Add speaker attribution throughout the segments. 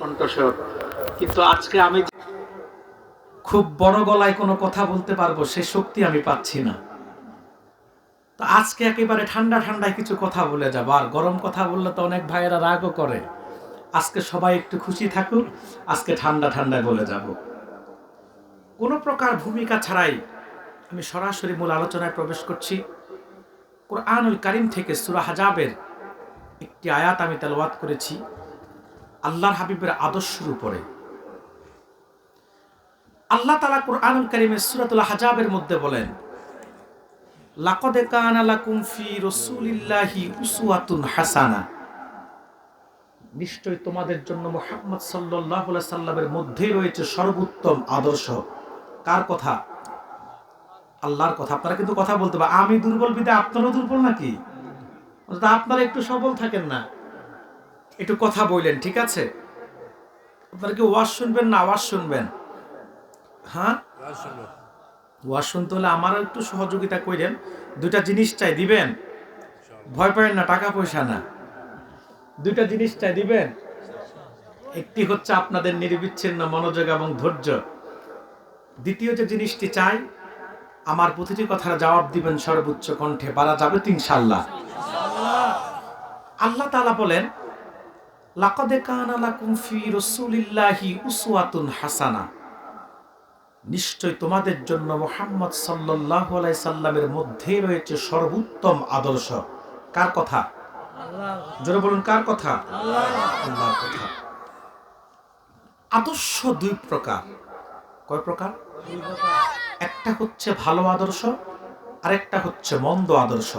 Speaker 1: কণ্ঠস্বর, কিন্তু আজকে আমি খুব বড় গলায় কোনো কথা বলতে পারবো সে শক্তি আমি পাচ্ছি না। তো আজকে একেবারে ঠান্ডা ঠান্ডায় কিছু কথা বলে যাবো। আর গরম কথা বললে তো অনেক ভাইয়েরা রাগও করে। আজকে সবাই একটু খুশি থাকুক, আজকে ঠান্ডা ঠান্ডায় বলে যাব। কোনো প্রকার ভূমিকা ছাড়াই আমি সরাসরি মূল আলোচনায় প্রবেশ করছি। কুরআনুল কারীম থেকে সূরা হাজাবের একটি আয়াত আমি তেলাওয়াত করেছি আল্লাহর হাবিবের আদর্শের উপরে। আল্লাহ তাআলা কুরআনুল কারীমের সূরাতুল হাজাবের মধ্যে বলেন, লাকাদ কানা লাকুম ফি রাসূলিল্লাহি উসওয়াতুন হাসানা, নিশ্চয় তোমাদের জন্য মুহাম্মদ সাল্লাল্লাহু আলাইহি সাল্লামের মধ্যেই রয়েছে সর্বোত্তম আদর্শ। কার কথা? আল্লাহর কথা। আপনারা কিন্তু কথা বলতে পারেন। আমি দুর্বল বিধায় আপনারাও দুর্বল নাকি? আপনারা একটু সবল থাকেন না, একটু কথা বললেন, ঠিক আছে? আপনারা কি ওয়াজ শুনবেন না আওয়াজ শুনবেন? হ্যাঁ, ওয়াজ শুনতে হলে আমারও একটু সহযোগিতা করেন। দুইটা জিনিস চাই, দিবেন? ভয় পাবেন না, টাকা পয়সা না, দুইটা জিনিস চাই, দিবেন? একটি হচ্ছে আপনাদের নিরবিচ্ছিন্ন মনোযোগ এবং ধৈর্য। দ্বিতীয় যে জিনিসটি চাই, আমার প্রতিটি কথার জবাব দিবেন সর্বোচ্চ কণ্ঠে। পারা যাবে তো ইনশাআল্লাহ? আল্লাহ তাআলা বলেন, লাকাদ কানা লাকুম ফি রাসূলিল্লাহি উসওয়াতুন হাসানা, নিশ্চয় তোমাদের জন্য মুহাম্মদ সাল্লাল্লাহু আলাইহি সাল্লামের মধ্যে রয়েছে সর্বোত্তম আদর্শ। কার কথা? জোরে বলুন, কার কথা? আল্লাহর কথা। আদর্শ দুই প্রকার। কয় প্রকার? একটা হচ্ছে ভালো আদর্শ, আর একটা হচ্ছে মন্দ আদর্শ।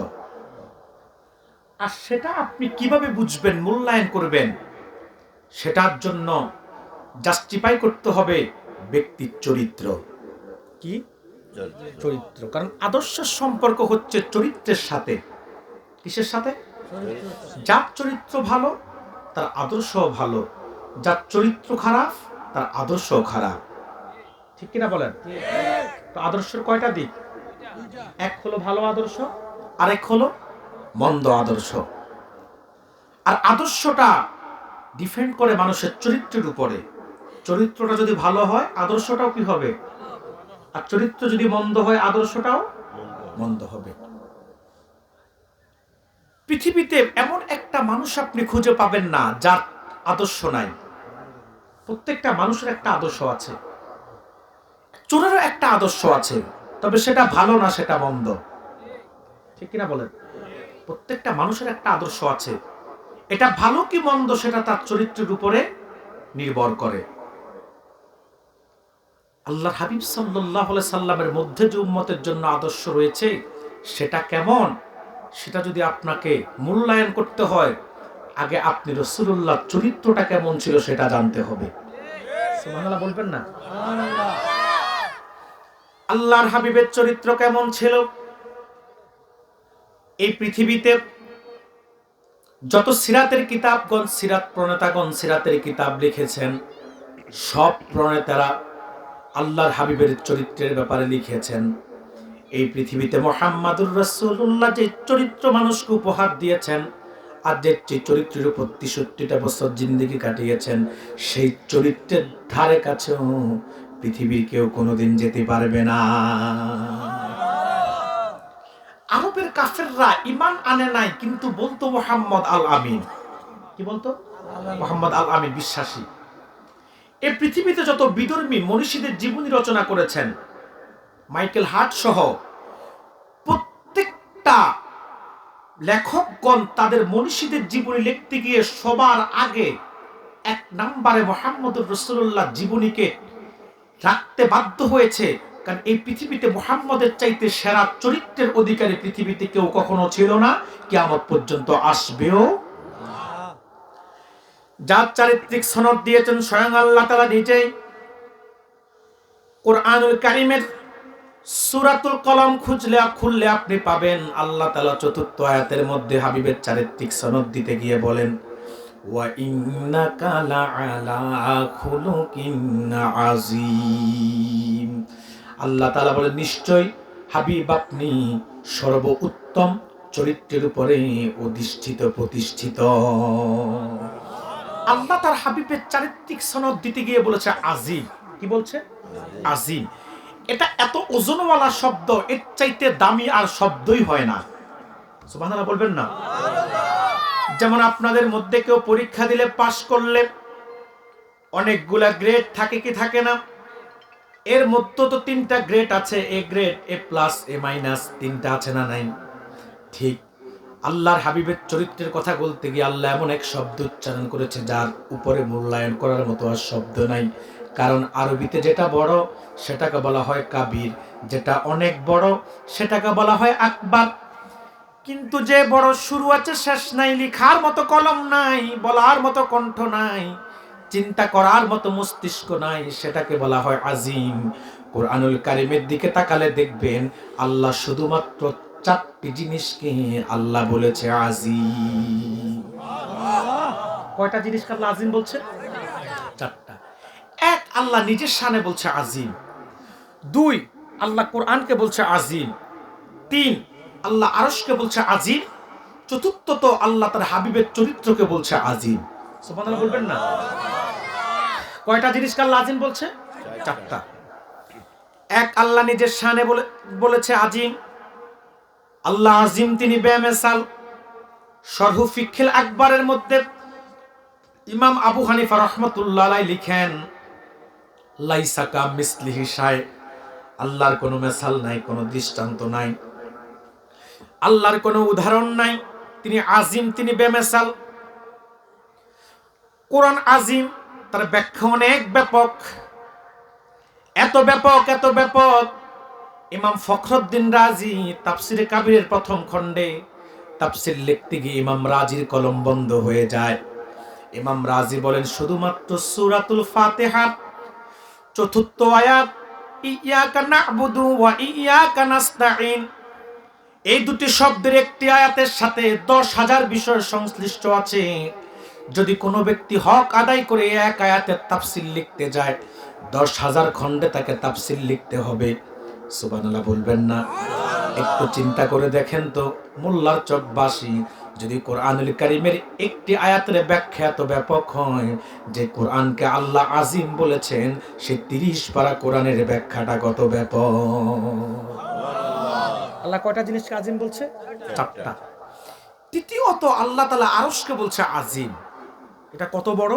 Speaker 1: আর সেটা আপনি কিভাবে বুঝবেন, মূল্যায়ন করবেন, সেটার জন্য জাস্টিফাই করতে হবে ব্যক্তির চরিত্র। কি চরিত্র? কারণ আদর্শের সম্পর্ক হচ্ছে চরিত্রের সাথে। কিসের সাথে? যার চরিত্র ভালো তার আদর্শও ভালো, যার চরিত্র খারাপ তার আদর্শও খারাপ। ঠিক কিনা বলেন? তো আদর্শের কয়টা দিক? এক হলো ভালো আদর্শ, আরেক হলো মন্দ আদর্শ। আর আদর্শটা ডিপেন্ড করে মানুষের চরিত্রের উপরে। চরিত্রটা যদি ভালো হয় আদর্শটাও কি হবে, আর চরিত্র যদি মন্দ হয় আদর্শটাও মন্দ হবে। পৃথিবীতে এমন একটা মানুষ আপনি খুঁজে পাবেন না যার আদর্শ নাই। প্রত্যেকটা মানুষের একটা আদর্শ আছে। চোরেরও একটা আদর্শ আছে, তবে সেটা ভালো না, সেটা মন্দ। ঠিক কিনা বলেন? প্রত্যেকটা মানুষের একটা আদর্শ আছে, এটা ভালো কি মন্দ সেটা তার চরিত্রের উপরে নির্ভর করে। আল্লাহর হাবিব সাল্লাল্লাহু আলাইহি সাল্লামের মধ্যে যে উম্মতের জন্য আদর্শ রয়েছে সেটা কেমন, সেটা যদি আপনাকে মূল্যায়ন করতে হয়, আগে আপনি রাসূলুল্লাহর চরিত্রটা কেমন ছিল সেটা জানতে হবে। সুবহানাল্লাহ বলবেন না? আল্লাহর হাবিবের চরিত্র কেমন ছিল? এই পৃথিবীতে যত সিরাতের কিতাবগণ, সিরাত প্রণেতাগণ সিরাতের কিতাব লিখেছেন, সব প্রণেতারা আল্লাহর হাবিবের চরিত্রের ব্যাপারে লিখেছেন। এই পৃথিবীতে মুহাম্মাদুর রাসূলুল্লাহ যে চরিত্র মানুষকে উপহার দিয়েছেন, আর যে চরিত্রের উপর ৬৩টা বছর জিন্দেগি কাটিয়েছেন, সেই চরিত্রের ধারে কাছেও পৃথিবীর কেউ কোনোদিন যেতে পারবে না। আরবের কাফেররা ঈমান আনে নাই, কিন্তু বলতো মুহাম্মদ আল আমিন। কি বলতো? মুহাম্মদ আল আমিন, বিশ্বাসী। এই পৃথিবীতে যত বিধর্মী মনীষীদের জীবনী রচনা করেছেন, মাইকেল হার্ট সহ প্রত্যেকটা লেখকগণ তাদের মনীষীদের জীবনী লিখতে গিয়ে সবার আগে এক নম্বরে মুহাম্মদুর রাসূলুল্লাহ জীবনীকে রাখতে বাধ্য হয়েছে। কারণ এই পৃথিবীতে মুহাম্মদের চাইতে সেরা চরিত্রের অধিকারী পৃথিবীতে কেউ কখনো ছিল না, কিয়ামত পর্যন্ত আসবেও। যার চারিত্রিক সনদ দিয়েছেন স্বয়ং আল্লাহ তাআলা নিজেই। কুরআনুল কারীমের সূরাতুল কলম খুললে আপনি পাবেন আল্লাহ তাআলা চতুর্থ আয়াতের মধ্যে হাবিবের চারিত্রিক সনদ দিতে গিয়ে বলেন, ওয়া ইন্নাকা লাআলা খুলুকিন আযীম। আল্লাহ তাআলা বলেন, নিশ্চয় হাবিব আপনি সর্বোত্তম চরিত্রের উপরে অধিষ্ঠিত, প্রতিষ্ঠিত। আল্লাহ তার হাবিবের চারিত্রিক সনদ দিতে গিয়ে বলেছে আজিম। কি বলছে? আজিম। এটা এত ওজনওয়ালা শব্দ, এর চাইতে দামি আর শব্দই হয় না। সুবহানাল্লাহ বলবেন না? যেমন আপনাদের মধ্যে কেউ পরীক্ষা দিলে পাশ করলে অনেকগুলা গ্রেড থাকে কি থাকে না? এর মধ্যে তো 3টা গ্রেড আছে, A grade, A plus, A minus, 3টা আছে না নাই? ঠিক আল্লাহর হাবিবের চরিত্রের কথা বলতে গিয়ে আল্লাহ এমন এক শব্দ উচ্চারণ করেছে যার উপরে মূল্যায়ন করার মতো আর শব্দ নাই। কারণ আরবিতে যেটা বড় সেটাকে বলা হয় কাবির, যেটা অনেক বড় সেটাকে বলা হয় আকবার। কিন্তু যে বড় শুরু আছে শেষ নাই, লিখার মতো কলম নাই, বলার মতো কণ্ঠ নাই, চিন্তা করার মতো মস্তিষ্ক নাই, সেটাকে বলা হয় আজিম। কোরআনুল কারীমের দিকে তাকালে দেখবেন আল্লাহ শুধুমাত্র 4টি জিনিসকে আল্লাহ বলেছে আজিম। কয়টা জিনিসকে আল্লাহ আজিম বলছে? 4টা। এক, আল্লাহ নিজের শানে বলছে আজিম। 2, আল্লাহ কোরআনকে বলছে আজিম। 3, আল্লাহ আরশকে বলছে আজিম। 4th, আল্লাহ তার হাবিবের চরিত্রকে বলছে আজিম। সুবহানাল্লাহ বলবেন না? কয়টা জিনিসকে আল্লাহ আজিম বলছে? 4টা। এক, আল্লাহ নিজের শানে বলেছে আজিম। আল্লাহ আজিম, তিনি বেমিসাল। শরহু ফিকহিল আকবরের মধ্যে ইমাম আবু হানিফা রাহমাতুল্লাহ আলাইহি লিখেন, লাইসা কামিসলিহি শাই, আল্লাহর কোনো মিসাল নাই, কোনো দৃষ্টান্ত নাই, আল্লাহর কোনো উদাহরণ নাই, তিনি আজিম, তিনি বেমিসাল। কোরআন আজিম, তার ব্যাখ্যা অনেক ব্যাপক, এত ব্যাপক, এত ব্যাপক। ইমাম ফখরুদ্দিন রাজি তাফসিরে কাবিরের প্রথম খণ্ডে তাফসির লিখতে গিয়ে ইমাম রাজির কলম বন্ধ হয়ে যায়। ইমাম রাজি বলেন শুধুমাত্র সূরাতুল ফাতিহা 4th আয়াত, ইয়াকা না'বুদু ওয়া ইয়াকা নাস্তাঈন, এই দুটি শব্দের একটি আয়াতের সাথে 10,000 বিষয় সংশ্লিষ্ট আছে। যদি কোনো ব্যক্তি হক আদায় করে এক আয়াতের তাফসির লিখতে যায়, 10,000 খণ্ডে তাকে তাফসির লিখতে হবে। সুবহানাল্লাহ বলবেন না? একটু চিন্তা করে দেখেন তো, মোল্লার চকবাসী যদি কোরআনুল কারীমের একটি আয়াতের ব্যাখ্যা এত ব্যাপক হয়, যে কোরআনকে আল্লাহ আজিম বলেছেন, সে 30 পারা কোরআনের ব্যাখ্যাটা কত ব্যাপক। আল্লাহ কয়টা জিনিসকে আজিম বলছে? 4টা। তৃতীয়ত, আল্লাহ তাআলা আরশকে বলছে আজিম। এটা কত বড়!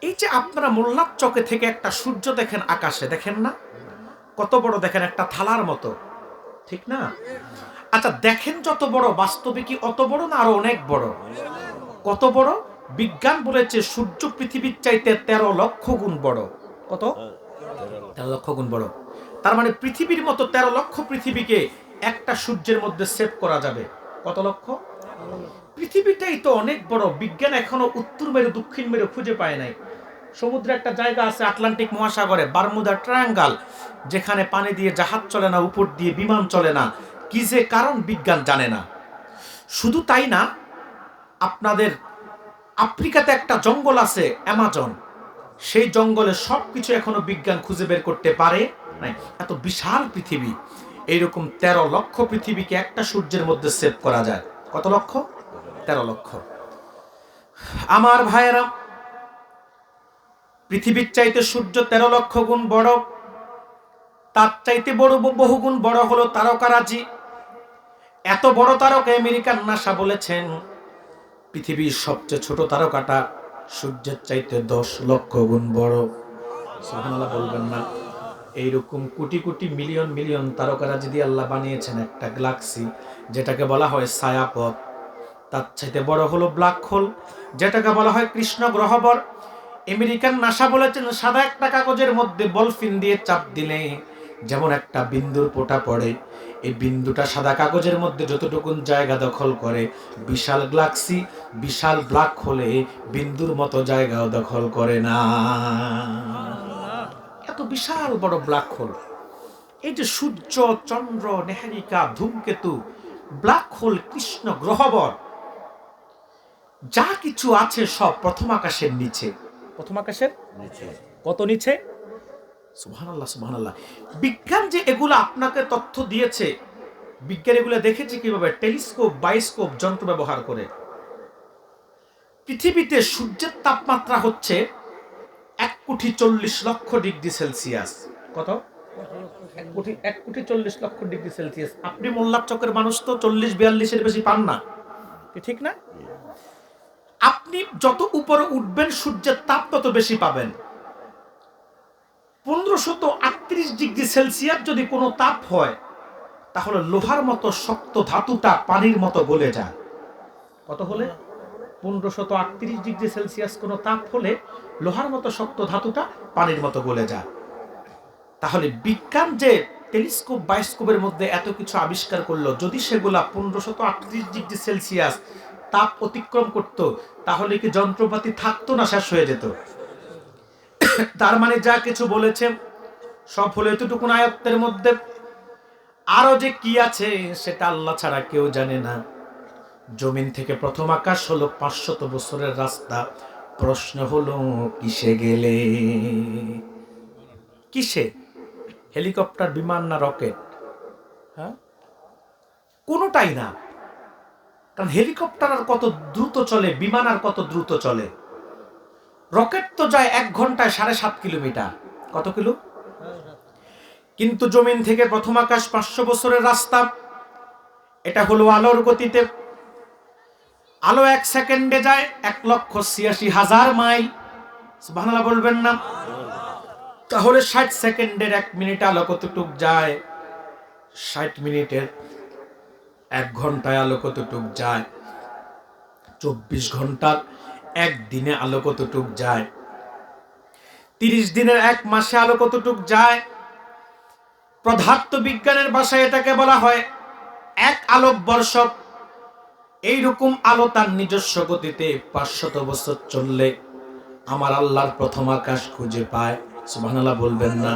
Speaker 1: এই যে আপনারা মোল্লার চকে থেকে একটা সূর্য দেখেন আকাশে, দেখেন না কত বড়? দেখেন একটা থালার মতো, ঠিক না? আচ্ছা দেখেন যত বড়, বাস্তবে কি অত বড় না আরো অনেক বড়? কত বড়? বিজ্ঞান বলেছে সূর্য পৃথিবীর চাইতে 13 লক্ষ গুণ বড়। কত? 13 লক্ষ গুণ বড়। তার মানে পৃথিবীর মতো 13 লক্ষ পৃথিবীকে একটা সূর্যের মধ্যে সেভ করা যাবে। কত লক্ষ? পৃথিবীটাই তো অনেক বড়। বিজ্ঞান এখনো উত্তর মেরু দক্ষিণ মেরু খুঁজে পায় নাই। সমুদ্রে একটা জায়গা আছে আটলান্টিক মহাসাগরে, বারমুদা ট্রায়াঙ্গল, যেখানে পানি দিয়ে জাহাজ চলে না, উপর দিয়ে বিমান চলে না। কি যে কারণ বিজ্ঞান জানে না। শুধু তাই না, আপনাদের আফ্রিকাতে একটা জঙ্গল আছে অ্যামাজন, সেই জঙ্গলে সবকিছু এখনো বিজ্ঞান খুঁজে বের করতে পারে নাই। এত বিশাল পৃথিবী, এইরকম 13 লক্ষ পৃথিবীকে একটা সূর্যের মধ্যে সেভ করা যায়। কত লক্ষ? 13 লক্ষ। আমার ভাইয়েরা, পৃথিবীর চাইতে সূর্য 13 লক্ষ গুণ বড়। তার চাইতে বড় বহুগুণ বড় হলো তারকারাজি। এত বড় তারকা আমেরিকান নাসা বলেছেন পৃথিবীর সবচেয়ে ছোট তারকাটা সূর্যের চাইতে 10 লক্ষ গুণ বড়। সুবহানাল্লাহ বলবেন না? এইরকম কোটি কোটি মিলিয়ন মিলিয়ন তারকারাজি দিয়ে আল্লাহ বানিয়েছেন একটা গ্যালাক্সি, যেটাকে বলা হয় ছায়াপথ। তার চাইতে বড় হলো ব্ল্যাক হোল, যেটাকে বলা হয় কৃষ্ণ গ্রহবর। আমেরিকান নাসা বলেছেন সাদা একটা কাগজের মধ্যে বলফিন দিয়ে চাপ দিলে যেমন একটা বিন্দুর ফোঁটা পড়ে, এই বিন্দুটা সাদা কাগজের মধ্যে যতটুকুন জায়গা দখল করে, বিশাল গ্যালাক্সি, বিশাল ব্ল্যাক হোলে বিন্দুর মতো জায়গাও দখল করে না। এত বিশাল বড় ব্ল্যাক হোল। এই যে সূর্য, চন্দ্র, নেহারিকা, ধূমকেতু, ব্ল্যাক হোল, কৃষ্ণ গ্রহবর, যা কিছু আছে সব প্রথম আকাশের নিচে। প্রথম আকাশের নিচে। কত নিচে? সুবহানাল্লাহ, সুবহানাল্লাহ। বিজ্ঞান যে এগুলো আপনাকে তথ্য দিয়েছে, বিজ্ঞান এগুলো দেখেছে কিভাবে? টেলিস্কোপ, বায়োস্কোপ যন্ত্র ব্যবহার করে। পৃথিবীতে সূর্যের তাপমাত্রা হচ্ছে 1,40,00,000 ডিগ্রি সেলসিয়াস। কত? 1,40,00,000 ডিগ্রি সেলসিয়াস। আপনি মোল্লার চকের মানুষ তো 40-42-এর বেশি পান না, ঠিক না? আপনি যত উপরে উঠবেন সূর্যের তাপ তত বেশি পাবেন। 1538 ডিগ্রি সেলসিয়াস যদি কোনো তাপ হয়, তাহলে লোহার মতো শক্ত ধাতুটা পানির মতো গলে যায়। কত হলে? 1538 ডিগ্রি সেলসিয়াস কোনো তাপ হলে লোহার মতো শক্ত ধাতুটা পানির মতো গলে যায়। তাহলে বিজ্ঞান যে টেলিস্কোপ বায়োস্কোপের মধ্যে এত কিছু আবিষ্কার করলো, যদি সেগুলা 1538 ডিগ্রি সেলসিয়াস তাপ অতিক্রম করত, তাহলে কি যন্ত্রপাতি থাকতো না শেষ হয়ে যেত? তার মানে যা কিছু বলেছে সব হলো এতটুকুন আয়াতের মধ্যে। আরো যে কি আছে সেটা আল্লাহ ছাড়া কেউ জানে না। জমিন থেকে প্রথম আকাশ হলো 500 বছরের রাস্তা। প্রশ্ন হলো কিসে গেলে? কিসে? হেলিকপ্টার, বিমান না রকেট? হ্যাঁ, কোনোটাই না। কারণ হেলিকপ্টার আর কত দ্রুত চলে, বিমান আর কত দ্রুত চলে। রকেট তো যায় 1 ঘন্টায় 7.5 কিলোমিটার। কত কিলো? কিন্তু জমিন থেকে প্রথম আকাশ 500 বছরের রাস্তা। এটা হলো আলোর গতিতে। আলো 1 সেকেন্ডে যায় 1,86,000 মাইল। সুবহানাল্লাহ বলবেন না? তাহলে 60 সেকেন্ডের 1 মিনিট আলো কতটুক যায়? 60 মিনিটের 1 ঘন্টায় আলো কতটুক যায়? 24 ঘন্টার 1 দিনে আলো কতটুক যায়? 30 দিনের 1 মাসে আলো কতটুক যায়? পদার্থবিজ্ঞানের ভাষায় এটাকে বলা হয় 1 আলোক বর্ষ। এইরকম আলো তার নিজস্ব গতিতে 500 বছর চললে আমার আল্লাহর প্রথম আকাশ খুঁজে পায়। সুবহানাল্লাহ বলবেন না?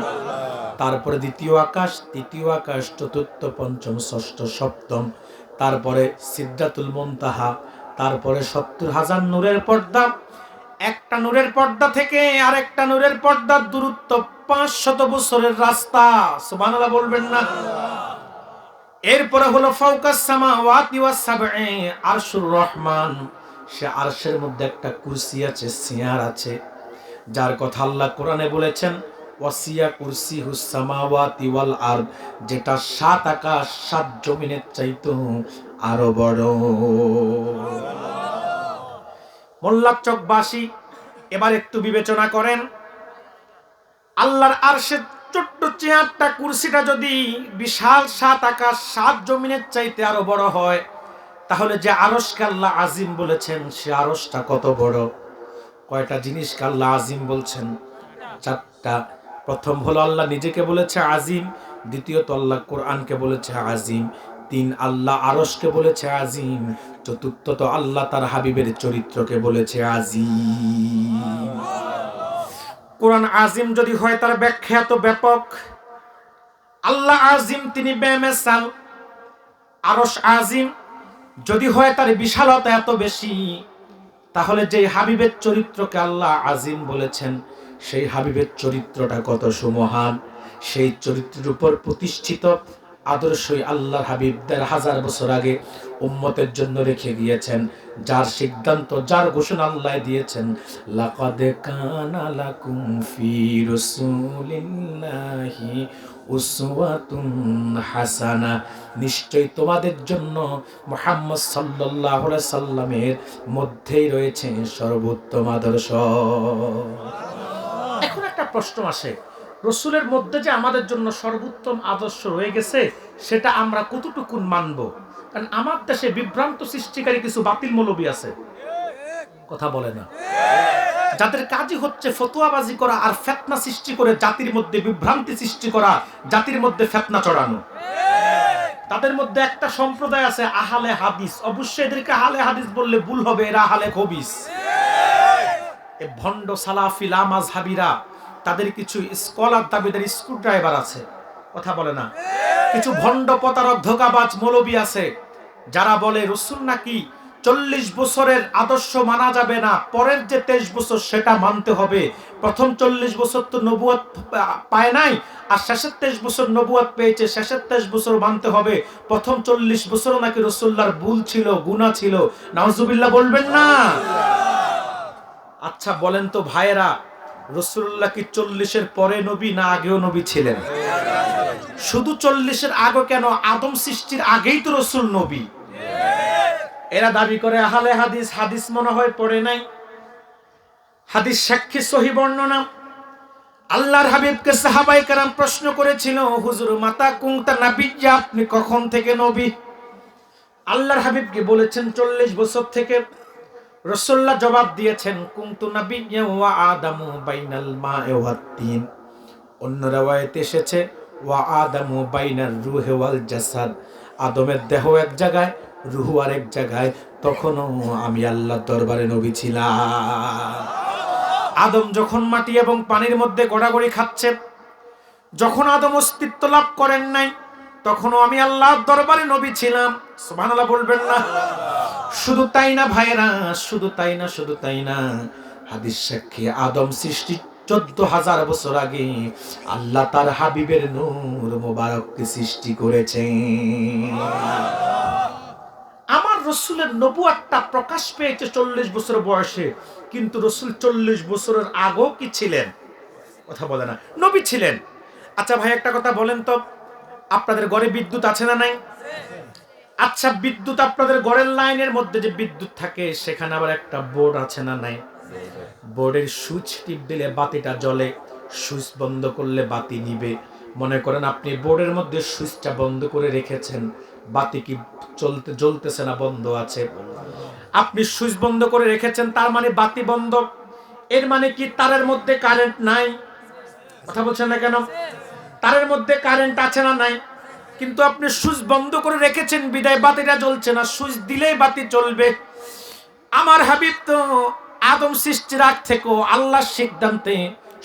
Speaker 1: তারপরে দ্বিতীয় আকাশ, তৃতীয় আকাশ, চতুর্থ, পঞ্চম, ষষ্ঠ, সপ্তম, তারপরে সিদরাতুল মুনতাহা, তারপরে 70,000 নূরের পর্দা। একটা নূরের পর্দা থেকে আরেকটা নূরের পর্দার দূরত্ব 500 বছরের রাস্তা। সুবহানাল্লাহ বলবেন না? এরপরে হলো ফাওকাস সামাওয়াতি ওয়াস সাবঈ আরশুর রহমান। সে আরশের মধ্যে একটা কুরসি আছে, চেয়ার আছে, যার কথা আল্লাহ কোরআনে বলেছেন ওয়াসিয়া কুরসিহুস সামাওয়াতি ওয়াল আরদ, যেটা 7 আকাশ 7 জমিনের চাইতে আরো বড়। মোল্লার চকবাসী এবার একটু বিবেচনা করেন, আল্লাহর আরশের ছোট্ট চেয়ারটা, কুরসিটা যদি বিশাল 7 আকাশ 7 জমিনের চাইতে আরো বড় হয়, তাহলে যে আরশকে আল্লাহ আজিম বলেছেন সে আরশটা কত বড়? কয়টা জিনিসকে আল্লাহ আজিম বলছেন? 4টা। প্রথম হলো আল্লাহ নিজেকে বলেছে আজিম, দ্বিতীয়ত আল্লাহ কোরআনকে বলেছে আজিম, 3 আল্লাহ আরশকে বলেছে আজিম, চতুর্থত আল্লাহ তার হাবিবের চরিত্রকে বলেছে আজিম। কোরআন আজিম যদি হয় তার ব্যাখ্যা এত ব্যাপক। আল্লাহ আজিম, তিনি বেমিসাল। আরশ আজিম যদি হয় তার বিশালতা এত বেশি, তাহলে যে হাবিবের চরিত্রকে আল্লাহ আজিম বলেছেন সেই হাবিবের চরিত্রটা কত সুমহান। সেই চরিত্রের উপর প্রতিষ্ঠিত আদর্শই আল্লাহর হাবিব 1000 বছর আগে উম্মতের জন্য রেখে গিয়েছেন, যার সিদ্ধান্ত, যার ঘোষণা আল্লাহ দিয়েছেন, লাকাদ কানা লাকুম ফি রাসূলিল্লাহি উসওয়াতুন হাসানা। নিশ্চয়ই তোমাদের জন্য মুহাম্মদ সাল্লাল্লাহু আলাইহি সাল্লামের মধ্যেই রয়েছে সর্বোত্তম আদর্শ। এখন একটা প্রশ্ন আসে, রসুলের মধ্যে যে আমাদের জন্য সর্বোত্তম আদর্শ রয়ে গেছে সেটা আমরা কতটুকুন মানব? কারণ আমার দেশে বিভ্রান্ত সৃষ্টিকারী কিছু বাতিল মৌলবী আছে, কথা বলে না, যাদের কাজই হচ্ছে ফতোয়াবাজি করা আর ফিতনা সৃষ্টি করে জাতির মধ্যে বিভ্রান্তি সৃষ্টি করা, জাতির মধ্যে ফিতনা ছড়ানো। তাদের মধ্যে একটা সম্প্রদায় আছে আহলে হাদিস। অবশ্যই এদেরকে আহলে হাদিস বললে ভুল হবে, এরা আহলে খবিস। এই ভণ্ড সালাফি লামাযহাবিরা, তাদের কিছু স্কলার দাবিদার স্ক্রু ড্রাইভার আছে, কথা বলে না। কিছু ভণ্ড প্রতারক ধোঁকাবাজ মৌলবী আছে যারা বলে রাসূল নাকি 40 বছরের আদর্শ মানা যাবে না, পরের যে 23 বছর সেটা মানতে হবে। প্রথম 40 বছর তো নবুয়ত পায় নাই, আর শেষের 23 বছর নবুয়ত পেয়েছে, শেষের 23 বছর মানতে হবে। প্রথম 40 বছরও নাকি রাসূলুল্লাহর ভুল ছিল, গুনাহ ছিল। নাউজুবিল্লাহ বলবেন না? আচ্ছা বলেন তো ভাইয়েরা, রাসূলুল্লাহ কি 40-এর পরে নবী না আগেও নবী ছিলেন? শুধু 40-এর আগে কেন, আদম সৃষ্টির আগেই তো রাসূল নবী। এরা দাবি করে আহলে হাদিস, হাদিস মনে হয় পড়ে নাই। হাদিস সাক্ষী সহিহ বর্ণনা। আল্লাহর হাবিবকে সাহাবায়ে কেরাম প্রশ্ন করেছিল, হুজুর মাতা কুনতা নাবিয়্যা, আপনি কখন থেকে নবী? আল্লাহর হাবিবকে বলেছেন 40 বছর থেকে। রাসূলুল্লাহ জবাব দিয়েছেন, কুনতু নাবিয়্যা ওয়া আদামু বাইনাল মা'i ওয়াত তিন। অন্য riwayate এসেছে ওয়া আদামু বাইনার রূহি ওয়াল জাসাদ, আদমের দেহ এক জায়গায়, রূহ আরেক জায়গায়, তখনও আমি আল্লাহর দরবারে নবী ছিলাম। আদম যখন মাটি এবং পানির মধ্যে গড়াগড়ি খাচ্ছে, যখন আদম অস্তিত্ব লাভ করেন নাই, তখনও আমি আল্লাহর দরবারে নবী ছিলাম। সুবহানাল্লাহ বলবেন না? শুধু তাই না ভাইরা, শুধু তাই না, হাদিস সাক্ষী আদম সৃষ্টি 14,000 বছর আগে আল্লাহ তার হাবিবের নূর মোবারককে সৃষ্টি করেছেন। আমার রাসূলের নবুয়তটা প্রকাশ পেয়েছে 40 বছর বয়সে, কিন্তু রাসূল 40 বছরের আগেও কি ছিলেন? কথা বলে না, নবী ছিলেন। আচ্ছা ভাই একটা কথা বলেন তো, আপনাদের ঘরে বিদ্যুৎ আছে না নাই? আচ্ছা বিদ্যুৎ, আপনাদের ঘরের লাইনের মধ্যে যে বিদ্যুৎ থাকে সেখানে আবার একটা বোর্ড আছে না নাই? বোর্ডের সুইচ টিপ দিলে বাতিটা জ্বলে, সুইচ বন্ধ করলে বাতি নিবে। মনে করেন আপনি বোর্ডের মধ্যে সুইচটা বন্ধ করে রেখেছেন, বাতি কি জ্বলতেছে না বন্ধ আছে? আপনি সুইচ বন্ধ করে রেখেছেন, তার মানে বাতি বন্ধ। এর মানে কি তারের মধ্যে কারেন্ট নাই? কথা বলছেন না কেন? তারের মধ্যে কারেন্ট আছে না নাই? কিন্তু আপনি সুইচ বন্ধ করে রেখেছেন বিদায় বাতিটা জ্বলছে না, সুইচ দিলেই বাতি চলবে। আমার হাবিব তো আদম সৃষ্টির আগ থেকেও আল্লাহর সিদ্ধান্তে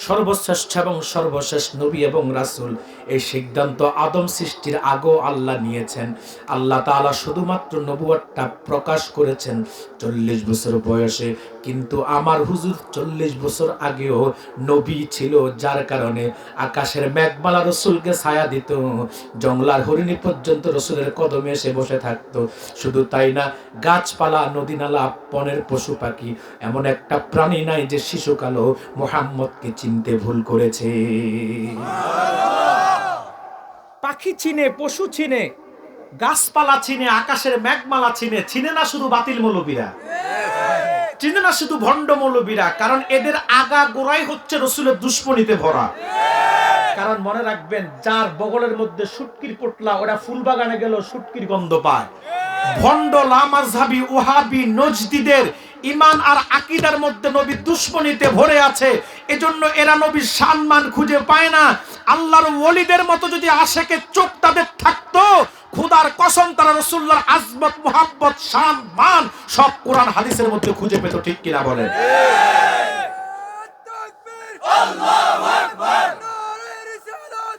Speaker 1: সর্বশ্রেষ্ঠ এবং সর্বশেষ নবী এবং রাসূল, এই সিদ্ধান্ত আদম সৃষ্টির আগেও আল্লাহ নিয়েছেন। আল্লাহ তাআলা শুধুমাত্র নবুয়তটা প্রকাশ করেছেন 40 বছর বয়সে, কিন্তু আমার হুজুর 40 বছর আগেও নবী ছিল, যার কারণে আকাশের মেঘমালা রাসূলকে ছায়া দিত, জঙ্গলার হরিণী পর্যন্ত রাসূলের কদমে এসে বসে থাকতো। শুধু তাই না, গাছপালা, নদী নালা, বনের পশু পাখি, এমন একটা প্রাণী নাই যে শিশুকালেও মুহাম্মদকে চিনতে ভুল করেছে। পাখি চিনে, পশু চিনে, গাছপালা চিনে, আকাশের মেঘমালা চিনে, চিনে না শুধু বাতিল মৌলবীরা, চিনে না শুধু ভণ্ড মৌলবীরা, কারণ এদের আগা গোড়াই হচ্ছে রাসূলের দুশমনীতে ভরা। কারণ মনে রাখবেন, যার বগলের মধ্যে শুটকির পোটলা, ওরা ফুল বাগানে গেল শুটকির গন্ধ পায়। ভণ্ড লামাযহাবী ওহাবী নজদীদের ঈমান আর আকীদার মধ্যে নবী দুশমনীতে ভরে আছে, এজন্য এরা নবীর সম্মান খুঁজে পায় না। আল্লাহর ওলিদের মতো যদি আশেকের চোখ তাদের থাকতো, খোদার কসম তারা রাসূলুল্লাহর আজমত, মুহাব্বত, শান, মান সব কোরআন হাদিসের মধ্যে খুঁজে পেত। ঠিক কিনা বলেন? আল্লাহু আকবার,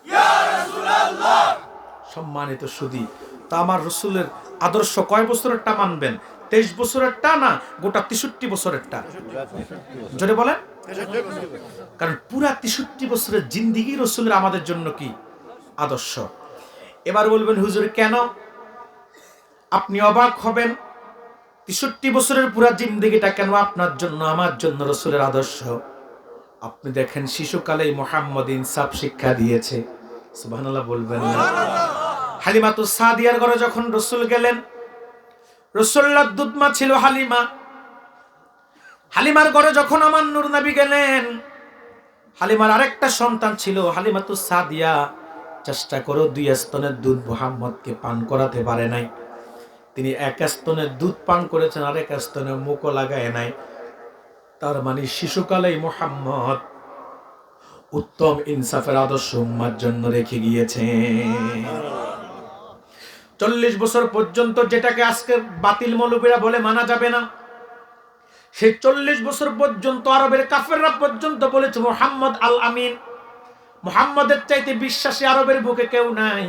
Speaker 1: ইয়া রাসূলুল্লাহ। সম্মানিত সুধী, তা আমার রাসূলের আদর্শ কয় বছরেরটা মানবেন? 23 বছরেরটা না গোটা 63 বছরেরটা? জোরে বলেন। কারণ পুরা 63 বছরের জিন্দেগি রাসূলের আমাদের জন্য কি আদর্শ। এবার বলবেন হুজুর কেন? আপনি অবাক হবেন, 63 বছরের পুরা জিন্দেগিটা কেন আপনার জন্য, আমার জন্য রাসূলের আদর্শ? আপনি দেখেন, শিশুকালেই মুহাম্মদ ইনসাফ শিক্ষা দিয়েছে। সুবহানাল্লাহ বলবেন না? হালিমাতুস সাদিয়ার ঘরে যখন রাসূল গেলেন, রাসূলুল্লাহর দুধমা ছিল হালিমা। হালিমার ঘরে যখন আমার নূর নবী গেলেন, হালিমার আরেকটা সন্তান ছিল হালিমাতুস সাদিয়া। চেষ্টা করে 2 স্তনের দুধ মুহাম্মদকে পান করাতে পারে নাই। তিনি 1 স্তনের দুধ পান করেছেন, আরেক স্তনে মুখও লাগায় নাই। তার মানে শিশুকালেই মুহাম্মদ উত্তম ইনসাফের আদর্শ উম্মার জন্য রেখে গিয়েছেন। 40 বছর পর্যন্ত, যেটাকে আজকে বাতিল মৌলবীরা বলে মানা যাবে না, সেই 40 বছর পর্যন্ত আরবের কাফেররা পর্যন্ত বলেছে মুহাম্মদ আল আমিন। মুহাম্মদের চাইতে বিশ্বাসী আরবের বুকে কেউ নাই,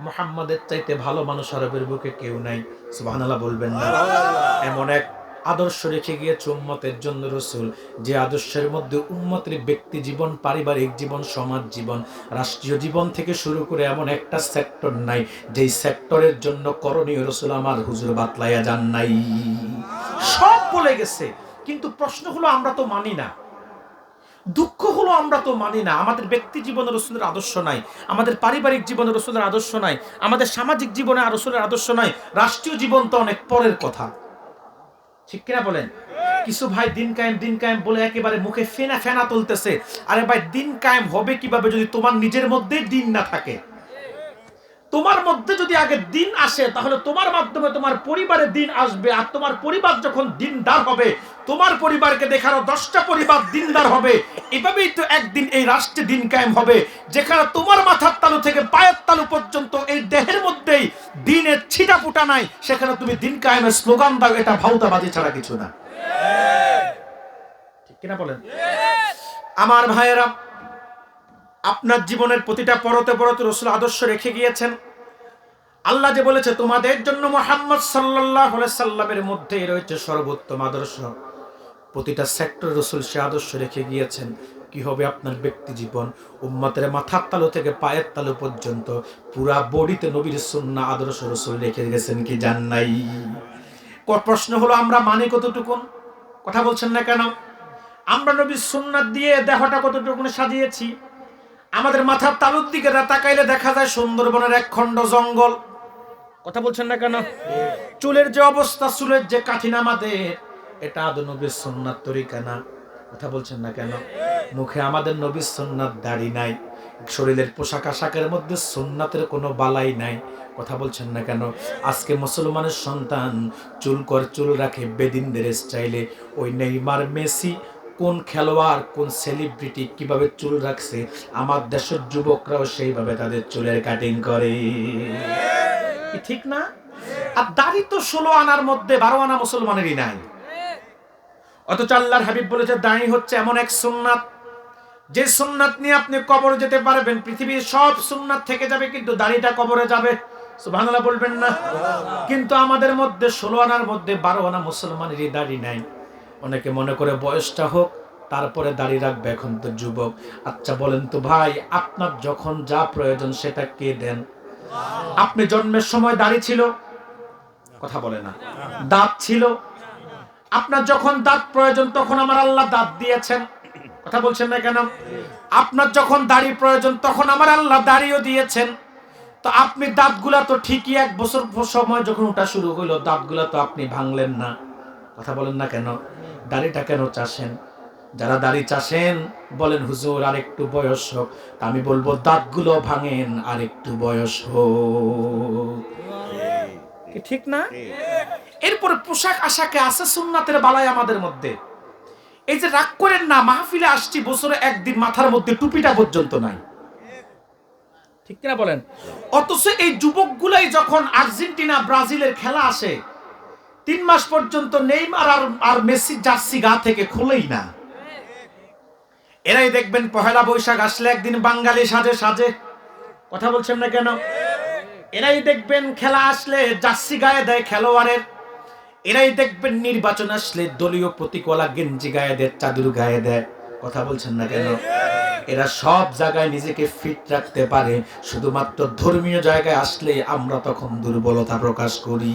Speaker 1: মুহাম্মদের চাইতে ভালো মানুষ আরবের বুকে কেউ নাই। সুবহানাল্লাহ বলবেন না? এমন এক আদর্শ রেখে গিয়েছে উম্মতের জন্য রাসূল, যে আদর্শের মধ্যে উম্মতের ব্যক্তি জীবন, পারিবারিক জীবন, সমাজ জীবন, রাষ্ট্রীয় জীবন থেকে শুরু করে এমন একটা সেক্টর নাই যেই সেক্টরের জন্য করণীয় রাসূল আমার হুজুর বাতলাইয়া যান নাই। সব বলে গেছে, কিন্তু প্রশ্ন হলো আমরা তো মানি না। দুঃখ হলো আমরা তো মানি না। আমাদের ব্যক্তি জীবনে রাসূলের আদর্শ নাই, আমাদের পারিবারিক জীবনে রাসূলের আদর্শ নাই, আমাদের সামাজিক জীবনে রাসূলের আদর্শ নাই, রাষ্ট্রীয় জীবন তো অনেক পরের কথা। ঠিক কিনা বলেন? কিছু ভাই দিন কায়েম বলে একেবারে মুখে ফেনা ফেনা তুলতেছে। আরে ভাই, দিন কায়েম হবে কিভাবে যদি তোমার নিজের মধ্যে দিন না থাকে? তোমার মধ্যে যদি আগে দিন আসে, তাহলে তোমার মাধ্যমে তোমার পরিবারে দিন আসবে। আর তোমার পরিবার যখন দিনদার হবে, তোমার পরিবারকে দেখারও 10টা পরিবার দিনদার হবে। এভাবেই তো একদিন এই রাষ্ট্রে দিন কায়েম হবে, যেখানে তোমার মাথার তালু থেকে পায়ের তালু পর্যন্ত এই দেহের মধ্যেই দিনের ছিটা ফুটা নাই। সেখানে তুমি দিন কায়েমের স্লোগান দাও, এটা ভাউতাবাজি ছাড়া কিছু না। ঠিক কিনা বলেন? আমার ভাইয়েরা, আপনার জীবনের প্রতিটা পরতে পরতে রাসূল আদর্শ রেখে গিয়েছেন। আল্লাহ যে বলেছে তোমাদের জন্য মুহাম্মদ সাল্লাল্লাহু আলাইহি সাল্লামের মধ্যে রয়েছে সর্বোত্তম আদর্শ। প্রতিটা সেক্টর রাসূল সে আদর্শ রেখে গিয়েছেন। কি হবে আপনার ব্যক্তি জীবন? উম্মতের মাথার তালু থেকে পায়ের তালু পর্যন্ত পুরা বডিতে নবীর সুন্নাহ আদর্শ রাসূল রেখে গেছেন, কি জান নাই? প্রশ্ন হলো আমরা মানি কতটুকু? কথা বলছেন না কেন? আমরা নবীর সুন্নাহ দিয়ে দেহটা কতটুকু সাজিয়েছি? আমাদের মাথার তালুর দিকে তাকাইলে দেখা যায় সুন্দরবনের এক খণ্ড জঙ্গল। কথা বলছেন না কেন? চুলের যে অবস্থা, চুলের যে কাঠিন আমাদের, এটা আদৌ নবীর সুন্নাত তরিকা না। কথা বলছেন না কেন? মুখে আমাদের নবীর সুন্নাত দাড়ি নাই, শরীরের পোশাক আশাকের মধ্যে সুন্নাতের কোনো বালাই নাই। কথা বলছেন না কেন? আজকে মুসলমানের সন্তান চুল রাখে বেদিনদের স্টাইলে। ওই নেইমার, মেসি, কোন খেলোয়াড়, কোন সেলিব্রিটি কিভাবে চুল রাখছে, আমার দেশের যুবকরাও সেইভাবে তাদের চুলের কাটিং করে। ঠিক না? আর দাড়ি তো 16 আনার মধ্যে 12 আনা মুসলমানেরই নাই। অথচ আল্লাহর হাবিব বলেছে দাড়ি হচ্ছে এমন এক সুন্নাত, যে সুন্নাত নিয়ে আপনি কবরে যেতে পারবেন। পৃথিবীর সব সুন্নাত থেকে যাবে, কিন্তু দাড়িটা কবরে যাবে। সুবহানাল্লাহ বলবেন না? কিন্তু আমাদের মধ্যে 16 আনার মধ্যে 12 আনা মুসলমানেরই দাড়ি নাই। অনেকে মনে করে বয়সটা হোক তারপরে দাড়ি রাখবে, এখন তো যুবক। আচ্ছা বলেন তো ভাই, আপনার যখন যা প্রয়োজন সেটা কে দেন? আপনি জন্মের সময় দাড়ি ছিল? কথা বলে না। দাঁত ছিল? আপনার যখন দাঁত প্রয়োজন তখন আমার আল্লাহ দাঁত দিয়েছেন। কথা বলছেন না কেন? আপনার যখন দাড়ি প্রয়োজন তখন আমার আল্লাহ দাড়িও দিয়েছেন। তো আপনি দাঁতগুলা তো ঠিকই 1 বছর সময় যখন ওটা শুরু হলো, দাঁতগুলা তো আপনি ভাঙলেন না। কথা বলেন না কেন? দাড়িটা কেন চাষেন? যারা দাড়ি চাষেন বলেন হুজুর আর একটু বয়স হোক। আমি বলবো দাঁতগুলো ভাঙেন, আর একটু বয়স হোক। কি ঠিক না? এরপরে পোশাক আশাকে আছে সুন্নাতের বালাই আমাদের মধ্যে। এই যে রাগ করেন না, মাহফিলে আসছি, বছরে একদিন মাথার মধ্যে টুপিটা পর্যন্ত নাই। ঠিক কিনা বলেন? অথচ এই যুবকগুলাই যখন আর্জেন্টিনা ব্রাজিলের খেলা আসে, 3 মাস পর্যন্ত নেইমার আর মেসি জার্সি গা থেকে খুলেই না। এরাই দেখবেন পহেলা বৈশাখ আসলে একদিন বাঙালি সাজে। কথা বলছেন না কেন? এরাই দেখবেন খেলা আসলে জার্সি গায়ে দেয় খেলোয়াড়ের। এরাই দেখবেন নির্বাচন আসলে দলীয় প্রতীকওয়ালা গেঞ্জি গায়ে দেয়, চাদর গায়ে দেয়। কথা বলছেন না কেন? এরা সব জায়গায় নিজেকে ফিট রাখতে পারে, শুধুমাত্র ধর্মীয় জায়গায় আসলে আমরা তখন দুর্বলতা প্রকাশ করি।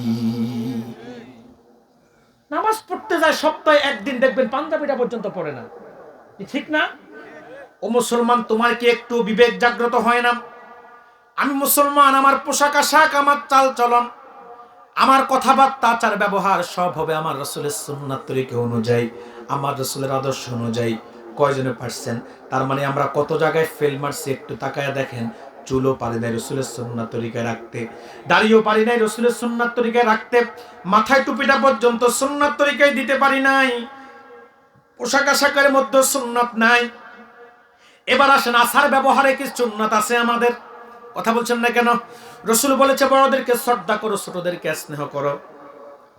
Speaker 1: নামাজ পড়তে যায় সপ্তাহে একদিন, দেখবেন পাঞ্জাবিটা পর্যন্ত পড়ে না। ঠিক না? ও মুসলমান, তোমার কি একটু বিবেক জাগ্রত হয় না? আমি মুসলমান, আমার পোশাক আশাক, আমার চাল চলন, আমার কথাবার্তা, আচার ব্যবহার সব হবে আমার রাসূলের সুন্নাত তরিকা অনুযায়ী, আমার রাসূলের আদর্শ অনুযায়ী। কয়জনে পারছেন? তার মানে আমরা কত জায়গায় ফেল মারছি একটু তাকায়া দেখেন। চুলও পারি নাই রাসূলের সুন্নাত তরিকায় রাখতে, দাড়িও পারি নাই রাসূলের সুন্নাত তরিকায় রাখতে, মাথায় টুপিটা পর্যন্ত সুন্নাত তরিকায় দিতে পারি নাই, পোশাক আশাকের মধ্যে সুন্নাত নাই। এবার আসেন আচার ব্যবহারে কি সুন্নাত আছে আমাদের? কথা বলছেন না কেন? রাসূল বলেছে বড়দেরকে শ্রদ্ধা করো, ছোটদেরকে স্নেহ করো।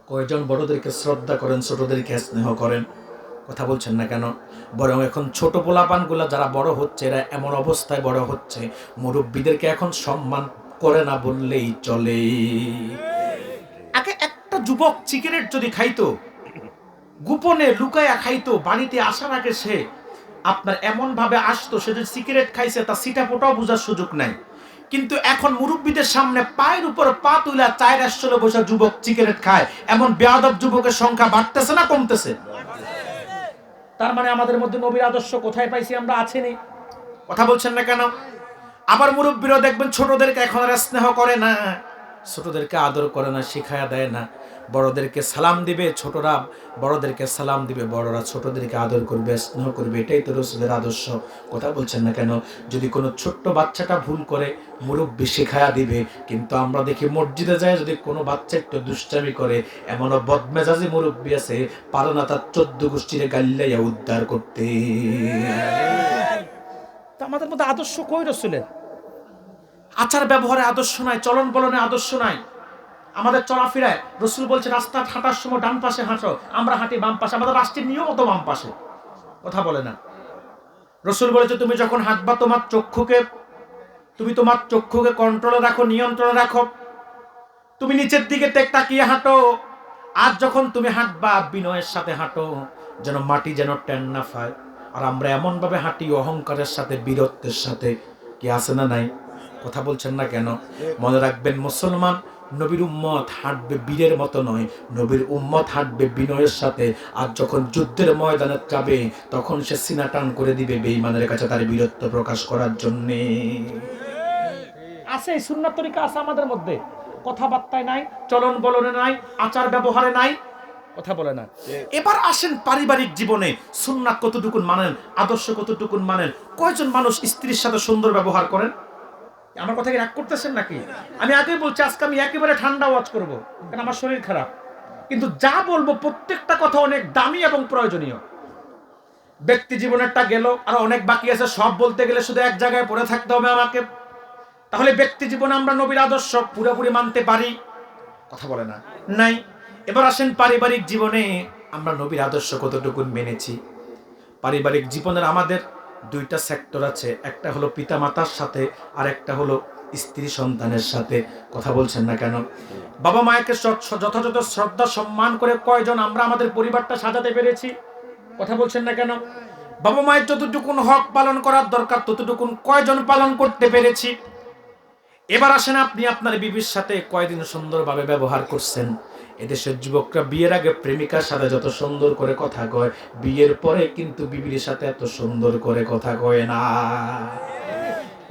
Speaker 1: কয়জন বড়দেরকে শ্রদ্ধা করেন, ছোটদেরকে স্নেহ করেন? কথা বলছেন না কেন? বরং এখন ছোট পোলাপানগুলা যারা বড় হচ্ছে, এরা এমন অবস্থায় বড় হচ্ছে, মুরব্বীদেরকে এখন সম্মান করে না বললেই চলে। আগে একটা যুবক সিগারেট যদি খাইতো, গোপনে লুকায়া খাইতো, বাড়িতে আসার আগে সে আপনার এমন ভাবে আসতো, সে যে সিগারেট খাইছে তা সিটা ফোটাও বোঝার সুযোগ নাই। কিন্তু এখন মুরব্বীদের সামনে পায়ের উপর পা তুলা 4 আসলে বসে যুবক সিগারেট খায়। এমন বেয়াদব যুবকের সংখ্যা বাড়তেছে না কমতেছে? তার মানে আমাদের মধ্যে নবীর আদর্শ কোথায় পাইছি আমরা? আছেনি। কথা বলছেন না কেন? আবার মুরব্বীরা দেখবেন ছোটদেরকে এখন আর স্নেহ করে না, ছোটদেরকে আদর করে না, শিখায়া দেয় না। বড়দেরকে সালাম দিবে ছোটরা, বড়দেরকে সালাম দিবে বড়রা, ছোটদেরকে আদর করবে, স্নেহ করবে। এটাই তো রাসূলের আদর্শ। কথা বলছেন না কেন? যদি কোনো ছোট্ট বাচ্চাটা ভুল করে, মুরব্বী শিখায়া দিবে। কিন্তু আমরা দেখি মসজিদে যায় যদি কোনো বাচ্চা একটু দুষ্টামি করে, এমনও বদমেজাজি মুরব্বী আছে, পারে না তার 14 গোষ্ঠীরে গাল্লাইয়া উদ্ধার করতে। তো আমাদের মধ্যে আদর্শ কই রাসূলের? আচার ব্যবহারে আদর্শ নাই, চলন বলনে আদর্শ নাই। আমাদের চলাফেরায় রাসূল বলছে রাস্তা হাঁটার সময় ডান পাশে হাঁটো, আমরা হাঁটি বাম পাশে। আমাদের রাষ্ট্রের নিয়ম তো বাম পাশে। কথা বলে না। রাসূল বলেছে তুমি যখন হাঁটবা তোমার চক্ষুকে কন্ট্রোলে রাখো, নিয়ন্ত্রণে রাখো। তুমি নিচের দিকে তাকিয়ে হাঁটো। আর যখন তুমি হাঁটবা বিনয়ের সাথে হাঁটো, যেন মাটি যেন টেন না পায়। আর আমরা এমন ভাবে হাঁটি অহংকারের সাথে, বীরত্বের সাথে। কি আছে না নাই? কথা বলছেন না কেন? মনে রাখবেন মুসলমান নবীর উম্মত হাঁটবে বীরের মতো নয়, নবীর উম্মত হাঁটবে বিনয়ের সাথে। আর যখন যুদ্ধের ময়দানে যাবে তখন সে সিনা টান করে দিবে বেঈমানের কাছে তার বীরত্ব প্রকাশ করার জন্যে। আছে সুন্নাত তরিকা আছে আমাদের মধ্যে, কথাবার্তায় নাই, চলন বলনে নাই, আচার ব্যবহারে নাই। কথা বলে না। এবার আসেন পারিবারিক জীবনে সুন্নাত কতটুকুন মানেন, আদর্শ কতটুকুন মানেন। কয়জন মানুষ স্ত্রীর সাথে সুন্দর ব্যবহার করেন? আমার কথা কি রাগ করতেছেন নাকি? আমি আগেই বলছি আজকে আমি একেবারে ঠান্ডা ওয়াজ করব, কারণ আমার শরীর খারাপ। কিন্তু যা বলবো প্রত্যেকটা কথা অনেক দামি এবং প্রয়োজনীয়। ব্যক্তি জীবনেরটা গেল, আর অনেক বাকি আছে। সব বলতে গেলে শুধু এক জায়গায় পড়ে থাকতে হবে আমাকে। তাহলে ব্যক্তি জীবনে আমরা নবীর আদর্শ পুরোপুরি মানতে পারি? কথা বলে না, নাই। এবার আসেন পারিবারিক জীবনে আমরা নবীর আদর্শ কতটুকু মেনেছি। পারিবারিক জীবনের আমাদের দুইটা সেক্টর আছে, একটা হলো পিতামাতার সাথে, আর একটা হলো স্ত্রী সন্তানের সাথে। কথা বলছেন না কেন? বাবা মায়েকে যথাযথ শ্রদ্ধা সম্মান করে কয়জন আমরা আমাদের পরিবারটা সাজাতে পেরেছি? কথা বলছেন না কেন? বাবা মায়ের যতটুকুন হক পালন করার দরকার ততটুকুন কয়জন পালন করতে পেরেছি? এবার আসেন আপনি আপনার বিবির সাথে কয়দিন সুন্দরভাবে ব্যবহার করছেন? এদেশের যুবকরা বিয়ের আগে প্রেমিকার সাথে যত সুন্দর করে কথা কয়, বিয়ের পরে কিন্তু বিবির সাথে এত সুন্দর করে কথা কয় না।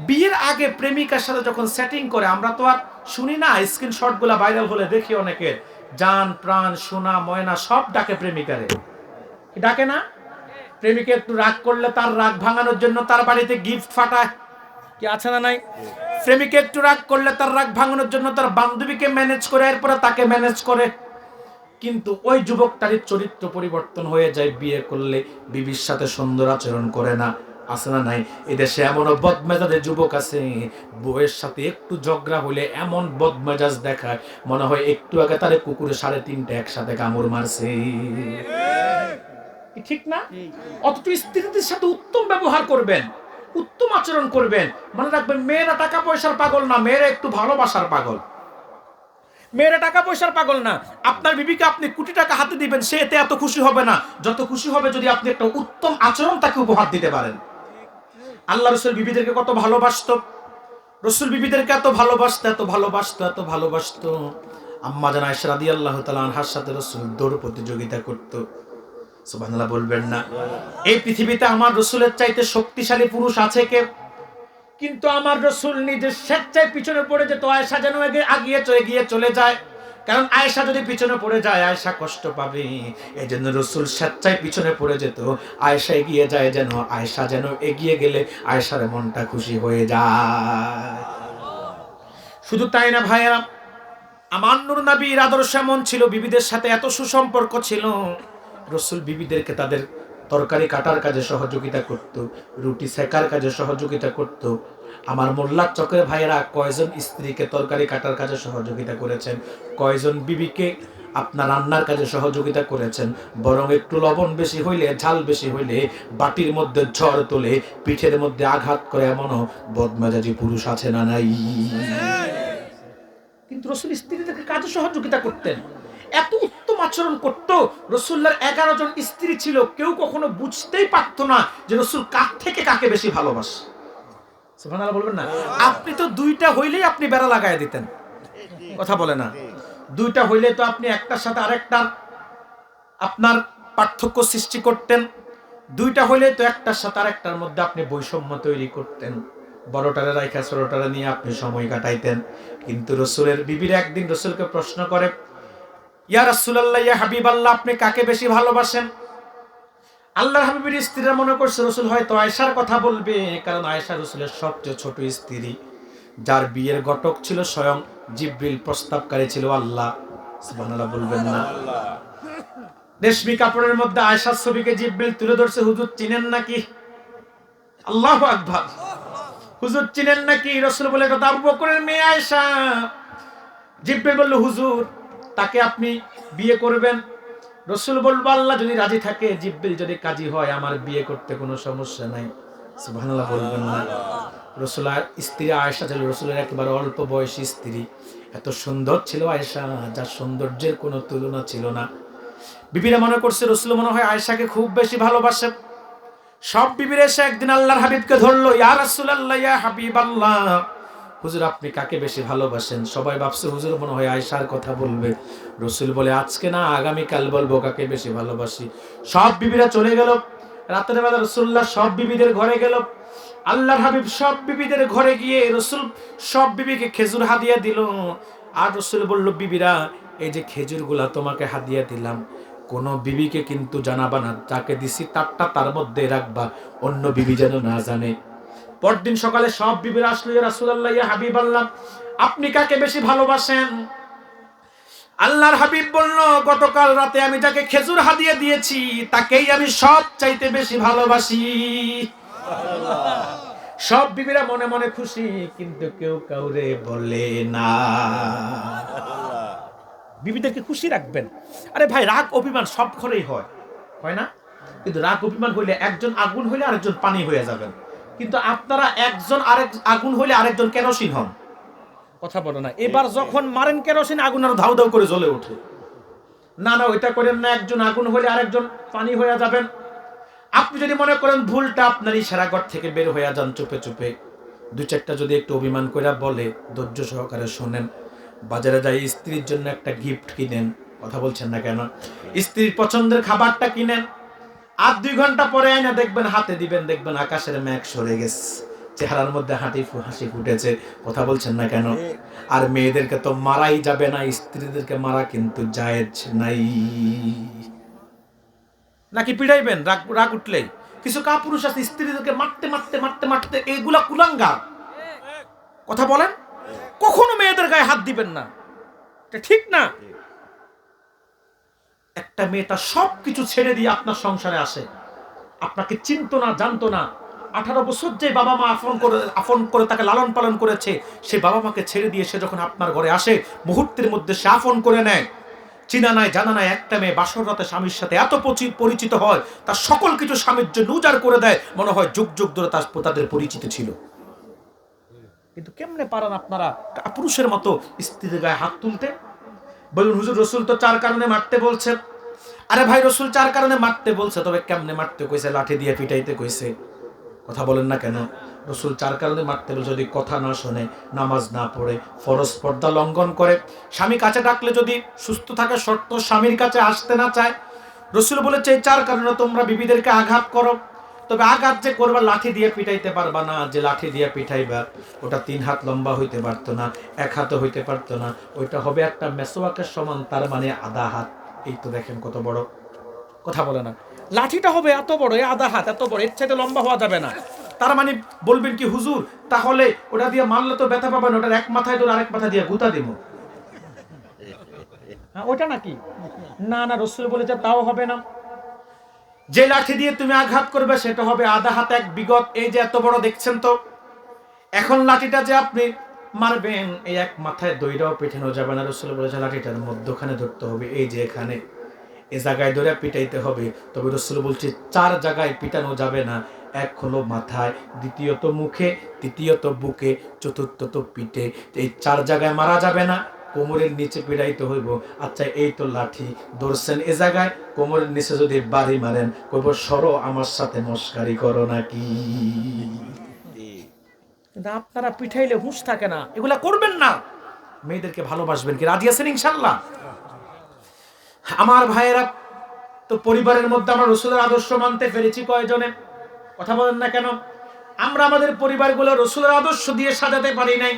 Speaker 1: বিয়ের আগে প্রেমিকার সাথে যখন সেটিং করে আমরা তো আর শুনি না, স্ক্রিনশট গুলা ভাইরাল হলে দেখি অনেকে জান প্রাণ সোনা ময়না সব ডাকে প্রেমিকারে। ডাকে না? প্রেমিকা একটু রাগ করলে তার রাগ ভাঙানোর জন্য তার বাড়িতে গিফট ফাটায়। কি আছে না নাই? প্রেমিকা একটু রাগ করলে তার রাগ ভাঙানোর জন্য তার বান্ধবীকে ম্যানেজ করে, এরপরে তাকে ম্যানেজ করে। কিন্তু ওই যুবকটার চরিত্র পরিবর্তন হয়ে যায় বিয়ে করলে, বিবির সাথে সুন্দর আচরণ করে না। আছে না নাই? এদেশে এমনও বদমেজাজের যুবক আছে, বউয়ের সাথে একটু ঝগড়া হলে এমন বদমেজাজ দেখায় মনে হয় একটু আগে তারে কুকুরে 3.5টা একসাথে কামড় মারছে। ঠিক না? অথচ স্ত্রীদের সাথে উত্তম ব্যবহার করবেন, উত্তম আচরণ করবেন। মনে রাখবেন মেয়েরা টাকা পয়সার পাগল না, মেয়েরা একটু ভালোবাসার পাগল। মেয়েরা টাকা পয়সার পাগল না। আপনার বিবিকে আপনি কোটি টাকা হাতে দিবেন, সে এতে এত খুশি হবে না যত খুশি হবে যদি আপনি একটা উত্তম আচরণ তাকে উপহার দিতে পারেন। আল্লাহ রাসূল বিবিদেরকে কত ভালোবাসতো। রাসূল বিবিদেরকে এত ভালোবাসতো। আম্মা জান আয়েশা রাদিয়াল্লাহু তাআলা আনহার সাথে রাসূল দৌড় প্রতিযোগিতা করত। সুবহানাল্লাহ বলবেন না? এই পৃথিবীতে আমার রাসূলের চাইতে শক্তিশালী পুরুষ আছে কে? কিন্তু আমার রাসূল নিজে স্বেচ্ছায় পিছনে পড়ে যেত, আয়েশা যেন এগিয়ে চলে যায়। কারণ আয়েশা যদি পিছনে পড়ে যায় আয়েশা কষ্ট পাবে। এজন্য রাসূল স্বেচ্ছায় পিছনে পড়ে যেত, আয়েশা এগিয়ে যায় যেন, আয়েশা যেন এগিয়ে গেলে আয়েশার মনটা খুশি হয়ে যায়। শুধু তাই না ভাইয়া, আমার নূর নবীর আদর্শ এমন ছিল, বিবিদের সাথে এত সুসম্পর্ক ছিল, রাসূল বিবিদেরকে তাদের তরকারি কাটার কাজে সহযোগিতা করত, রুটি সেকার কাজে সহযোগিতা করত। আমার মোল্লার চকের ভাইয়েরা কয়জন স্ত্রীকে তরকারি কাটার কাজে সহযোগিতা করেছেন? কয়জন বিবিকে আপনার রান্নার কাজে সহযোগিতা করেছেন? বরং একটু লবণ বেশি হইলে, ঝাল বেশি হইলে বাটির মধ্যে ঝড় তোলে, পিঠের মধ্যে আঘাত করে এমনও বদমেজাজি পুরুষ আছে না নাই? কিন্তু রাসূল স্ত্রীদেরকে কাজে সহযোগিতা করতেন, এত উত্তম আচরণ করত। রাসূলুল্লাহর 11 জন স্ত্রী ছিল, কেউ কখনো বুঝতেই পারত না যে রাসূল কার থেকে কাকে বেশি ভালোবাসে। সুবহানাল্লাহ বলবেন না? আপনি তো দুইটা হইলেই আপনি বেড়া লাগায় দিতেন। কথা বলে না? দুইটা হইলে তো আপনি একটার সাথে আরেকটার আপনার পার্থক্য সৃষ্টি করতেন। দুইটা হইলে তো একটার সাথে আরেকটার মধ্যে আপনি বৈষম্য তৈরি করতেন, বড়টারে রাইখা ছোটটারে নিয়ে আপনি সময় কাটাইতেন। কিন্তু রসুলের বিবিরা একদিন রসুলকে প্রশ্ন করে, ইয়া রাসূলুল্লাহ, ইয়া হাবিবাল্লাহ, আপনি কাকে বেশি ভালোবাসেন? আল্লাহর হাবিবের স্ত্রীরা মনে করছে রসুল হয়তো আয়েশার কথা বলবে, কারণ আয়েশা রসুলের সবচেয়ে ছোট স্ত্রী, যার বিয়ের ঘটক ছিল স্বয়ং জিবরিল, প্রস্তাবকারী ছিল আল্লাহ। সুবহানাল্লাহ বলবেন না? রেশমি কাপড়ের মধ্যে আয়েশার ছবিকে জিবরিল তুলে ধরছে, হুজুর চিনেন নাকি? আল্লাহু আকবার, হুজুর চিনেন নাকি? রাসূল বলে, এটা আবু বকরের মেয়ে আয়েশা। জিবরিল বলল, হুজুর তাকে আপনি বিয়ে করবেন? রাসূল বলল, আল্লাহ যদি রাজি থাকে, জিবরিল যদি কাজী হয়, আমার বিয়ে করতে কোনো সমস্যা নাই। সুবহানাল্লাহ বলবেন না? রাসূলের স্ত্রী আয়েশা ছিল রাসূলের একেবারে অল্প বয়সী স্ত্রী। এত সুন্দর ছিল আয়েশা, যার সৌন্দর্যের কোনো তুলনা ছিল না। বিবিরা মনে করছে রাসূল মনে হয় আয়েশাকে খুব বেশি ভালোবাসে। সব বিবিরা এসে একদিন আল্লাহর হাবিবকে ধরলো, ইয়া রাসূলুল্লাহ, ইয়া হাবিবাল্লাহ, হুজুর আপনি কাকে বেশি ভালোবাসেন? সবাই ভাবছে হুজুর মনে হয় আয়েশার কথা বলবে। রাসূল বলে, আজকে না, আগামীকাল বলবো কাকে বেশি ভালোবাসি। সব বিবিরা চলে গেল। রাতের বেলা রাসূলুল্লাহ সব বিবিদের ঘরে গেল। আল্লাহর হাবিব সব বিবিদের ঘরে গিয়ে রাসূল সব বিবিকে খেজুর হাদিয়া দিল। আর রাসূল বলল, বিবিরা, এই যে খেজুরগুলা তোমাকে হাদিয়া দিলাম, কোন বিবিকে কিন্তু জানাবা না, যাকে দিছি তারটা তার মধ্যে রাখবা, অন্য বিবি যেন না জানে। পরদিন সকালে সব বিবিরা আসলো, ইয়া রাসূলুল্লাহ, ইয়া হাবিবাল্লাহ, আপনি কাকে বেশি ভালোবাসেন? আল্লাহর হাবিব বলল, গতকাল রাতে আমি যাকে খেজুর হাদিয়া দিয়েছি তাকেই আমি সব চাইতে বেশি ভালোবাসি। সব বিবিরা মনে মনে খুশি, কিন্তু কেউ কাউরে বলে না। বিবিদেরকে খুশি রাখবেন। আরে ভাই, রাগ অভিমান সব ঘরেই হয়, হয় না? কিন্তু রাগ অভিমান হইলে একজন আগুন হইলে আরেকজন পানি হয়ে যাবেন। কিন্তু আপনারা একজন আরেক আগুন হইলে আরেকজন কেরোসিন হন। কথা বলো না? এবার যখন মারেন কেরোসিন, আগুন আরো ধাউ ধাউ করে জ্বলে ওঠে। না না, ওইটা করেন না। একজন আগুন হইলে আরেকজন পানি হয়ে যাবেন। আপনি যদি মনে করেন ভুলটা আপনার, ইশারাঘর থেকে বের হয়ে যান চুপে চুপে। দুই চারটা যদি একটু অভিমান করে বলে, ধৈর্য সহকারে শোনেন। বাজারে যাই স্ত্রীর জন্য একটা গিফট কিনেন, কথা বলছেন না কেন? স্ত্রীর পছন্দের খাবারটা কিনেন, আর 2 ঘন্টা পরে আয়না দেখবেন, হাতে দিবেন, দেখবেন আকাশের মেঘ সরে গেছে, চেহারার মধ্যে হাসি ফুটেছে। কথা বলছেন না কেন? আর মেয়েদেরকে তো মারাই যাবে না, স্ত্রীদেরকে মারা কিন্তু জায়েজ নাই। নাকি পিড়াইবেন রাগ রাগ উঠলেই? কিছু কাপুরুষ আছে স্ত্রীদেরকে মারতে মারতে মারতে মারতে, এইগুলা কুলাঙ্গার। কথা বলেন, কখনো মেয়েদের গায়ে হাত দিবেন না, এটা ঠিক না। একটা মেয়ে তার সবকিছু ছেড়ে দিয়ে আপনার সংসারে আসে, আপনাকে চিনতো না, জানতো না। 18 বছর যে বাবা মা আপন করে তাকে লালন পালন করেছে, সে বাবা মাকে ছেড়ে দিয়ে সে যখন আপনার ঘরে আসে, মুহূর্তের মধ্যে সে আপন করে নেয়। চিনা নাই জানা নাই একটা মেয়ে বাসর রাতে স্বামীর সাথে এত পরিচিত হয়, তার সকল কিছু স্বামীর জন্য উজাড় করে দেয়, মনে হয় যুগ যুগ ধরে তাদের পরিচিত ছিল। কিন্তু কেমনে পারেন আপনারা পুরুষের মতো স্ত্রীর গায়ে হাত তুলতে? বলুন হুজুর, রাসূল তো 4 কারণে মারতে বলছে। আরে ভাই, রাসূল 4 কারণে মারতে বলছে, তবে কেমনে মারতে কইছে? লাঠি দিয়ে পিটাইতে কইছে। কথা বলেন না কেন? রাসূল 4 কারণে মারতে বলছে। যদি কথা না শোনে, নামাজ না পড়ে, ফরজ পর্দা লঙ্ঘন করে, স্বামী কাছে ডাকলে যদি সুস্থ থাকে শর্ত স্বামীর কাছে আসতে না চায়, রাসূল বলেছে এই 4 কারণে তোমরা বিবিদেরকে আঘাত করো। তবে আঘাত যে করবা, লাঠি দিয়ে পিটাইতে পারবা না। যে লাঠি দিয়ে পিটাইবা, ওটা 3 হাত লম্বা হইতে পারতো না, 1 হাতও হইতে পারতো না, ওইটা হবে একটা মেসওয়াকের সমান, তার মানে আধা হাত। এই তো দেখেন কত বড়। কথা বলে না? লাঠিটা হবে এত বড়, আধা হাত এত বড়, এর চাইতে লম্বা হওয়া যাবে না। তার মানে বলবেন কি হুজুর, তাহলে ওটা দিয়ে মারলে তো ব্যথা পাবেন, ওটার এক মাথায় ধরে আরেক মাথা দিয়ে গুতা দিব? হ্যাঁ, ওটা নাকি? না না, রাসূল বলেছে তাও হবে না। যে লাঠি দিয়ে তুমি আঘাত করবে সেটা হবে আধা হাত, এক বিগত। এই যে এত বড় দেখছেন তো, এখন লাঠিটা যে আপনি মারবেন, এই এক মাথায় দইটাও পেঠানো যাবে না। রাসূল বলেছে লাঠিটার মধ্যখানে ধরতে হবে, এই যে এখানে, এ জায়গায় ধরে পিটাইতে হবে। তবে রাসূল বলছে 4 জায়গায় পিটানো যাবে না। এক হলো মাথায়, দ্বিতীয়ত মুখে, তৃতীয়ত বুকে, চতুর্থত পিঠে। এই 4 জায়গায় মারা যাবে না, কোমরের নিচে পিটাইতে হইব। আচ্ছা, এই তো লাঠি ধরছেন, এ জায়গায় কোমরের নিচে যদি বাড়ি মারেন, কইব সরো, আমার সাথে মস্কারি করো নাকি? কিন্তু আপনারা পিঠাইলে হুঁশ থাকে না, এগুলা করবেন না। মেয়েদেরকে ভালোবাসবেন কি? রাজি আছেন ইনশাআল্লাহ? আমার ভাইয়েরা, তো পরিবারের মধ্যে আমরা রাসূলের আদর্শ মানতে পেরেছি কয়জনে? কথা বলেন না কেন? আমরা আমাদের পরিবারগুলো রাসূলের আদর্শ দিয়ে সাজাতে পারি নাই।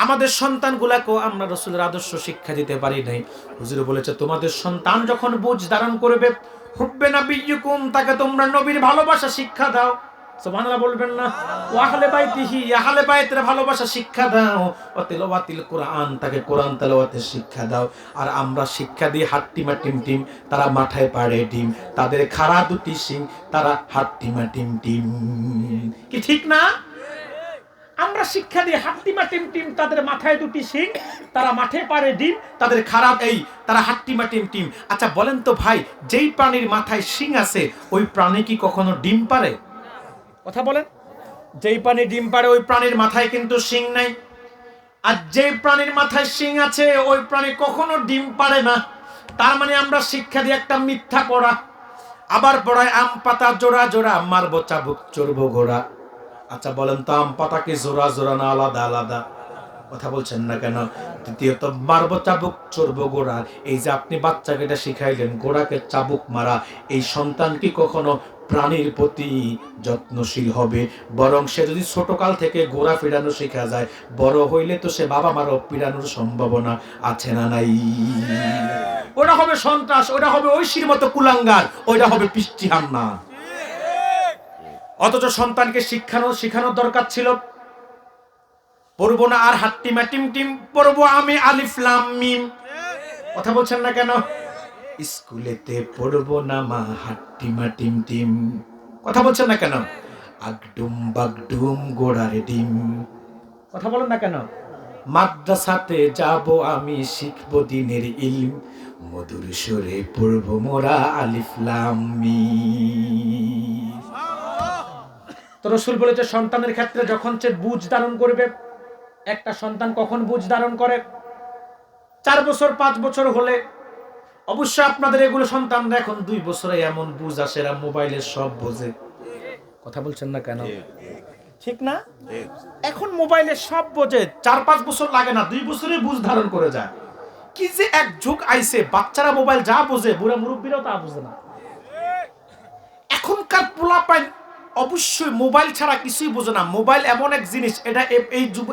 Speaker 1: আমাদের সন্তানগুলাকেও আমরা রাসূলের আদর্শ শিক্ষা দিতে পারি নাই। হুজুর বলেছে তোমাদের সন্তান যখন বুঝ ধারণ করবে, হুব্বে নাবিয়্যিকুম, তাকে তোমরা নবীর ভালোবাসা শিক্ষা দাও। সুবহানাল্লাহ বলবেন না? ওয়া আহলে বাইতিহি, আহলে বাইতের ভালোবাসা শিক্ষা দাও। ওয়া তিলাওয়াতিল কোরআন, তাকে কোরআন তেলাওয়াতের শিক্ষা দাও। আর আমরা শিক্ষা দিই হাট্টিমা টিম টিম, তারা মাথায় পাড়ে ডিম, তাদের খাড়া দুটি শিং, তারা হাট্টিমা টিম টিম। কি ঠিক না? আমরা শিক্ষা দিই হাট্টিমা টিম টিম, তাদের মাথায় দুটি শিং, তারা মাঠে পারে ডিম, তাদের খারাপ তারা হাট্টিমা টিম টিম। আচ্ছা বলেন তো ভাই, যেই প্রাণীর মাথায় শিং আছে ওই প্রাণী কি কখনো ডিম পারে? কথা বলেন। যেই প্রাণী ডিম পারে ওই প্রাণীর মাথায় কিন্তু শিং নাই। আর যেই প্রাণীর মাথায় শিং আছে ওই প্রাণী কখনো ডিম পারে না। তার মানে আমরা শিক্ষা দিই একটা মিথ্যা পড়া। আবার পড়ায় আম পাতা জোড়া জোড়া, মারবো চাবুক চড়বো ঘোড়া। আচ্ছা বলেন তো, আম পাতা কি জোড়া জোড়া না আলাদা আলাদা? কথা বলছেন না কেন? দ্বিতীয়ত, মারবো চাবুক চড়বো ঘোড়া, এই যে আপনি বাচ্চাকে এটা শিখাইলেন ঘোড়াকে চাবুক মারা, এই সন্তান কি কখনো প্রাণীর প্রতি যত্নশীল হবে? বরং সে যদি ছোটকাল থেকে ঘোড়া ফিরানো শেখা যায়, বড় হইলে তো সে বাবা মারও ফিরানোর সম্ভাবনা আছে না নাই? ওটা হবে সন্ত্রাস, ওটা হবে ঐশীর মতো কুলাঙ্গার, ওইটা হবে পিষ্টিহান্না। অথচ সন্তানকে শিখানোর দরকার ছিল। পড়বো না আর হাট্টিমা টিম টিম, পড়বো আমি আলিফ লাম মিম। কথা বলছেন না কেন? স্কুলেতে পড়বো না মা হাট্টিমা টিম টিম। কথা বলছেন না কেন? আগডুম বাগডুম গোড়ার ডিম। কথা বলেন না কেন? মাদ্রাসাতে যাব আমি, শিখবো দিনের ইলম, মধুর সুরে পড়বো মোরা আলিফ লাম মিম। তো রাসূল বলেছে সন্তানের ক্ষেত্রে যখন সে বুঝ ধারণ করবে, একটা সন্তান কখন বুঝ ধারণ করে? 4 বছর 5 বছর হলে। অবশ্যই আপনাদের এগুলো সন্তানরা এখন 2 বছরে এমন বুঝ আসে, এরা মোবাইলে সব বোঝে। কথা বলছেন না কেন? ঠিক না? এখন মোবাইলে সব বোঝে। 4-5 বছর লাগে না, 2 বছরে বুঝ ধারণ করে যায়। কি যে এক যুগ আইছে, বাচ্চারা মোবাইল যা বোঝে বুড়া মুরব্বীরাও তা বোঝে না। এখনকার পোলাপাইন অবশ্যই মোবাইল ছাড়া কিছুই বোঝে না। মোবাইল এমন এক জিনিস, এটা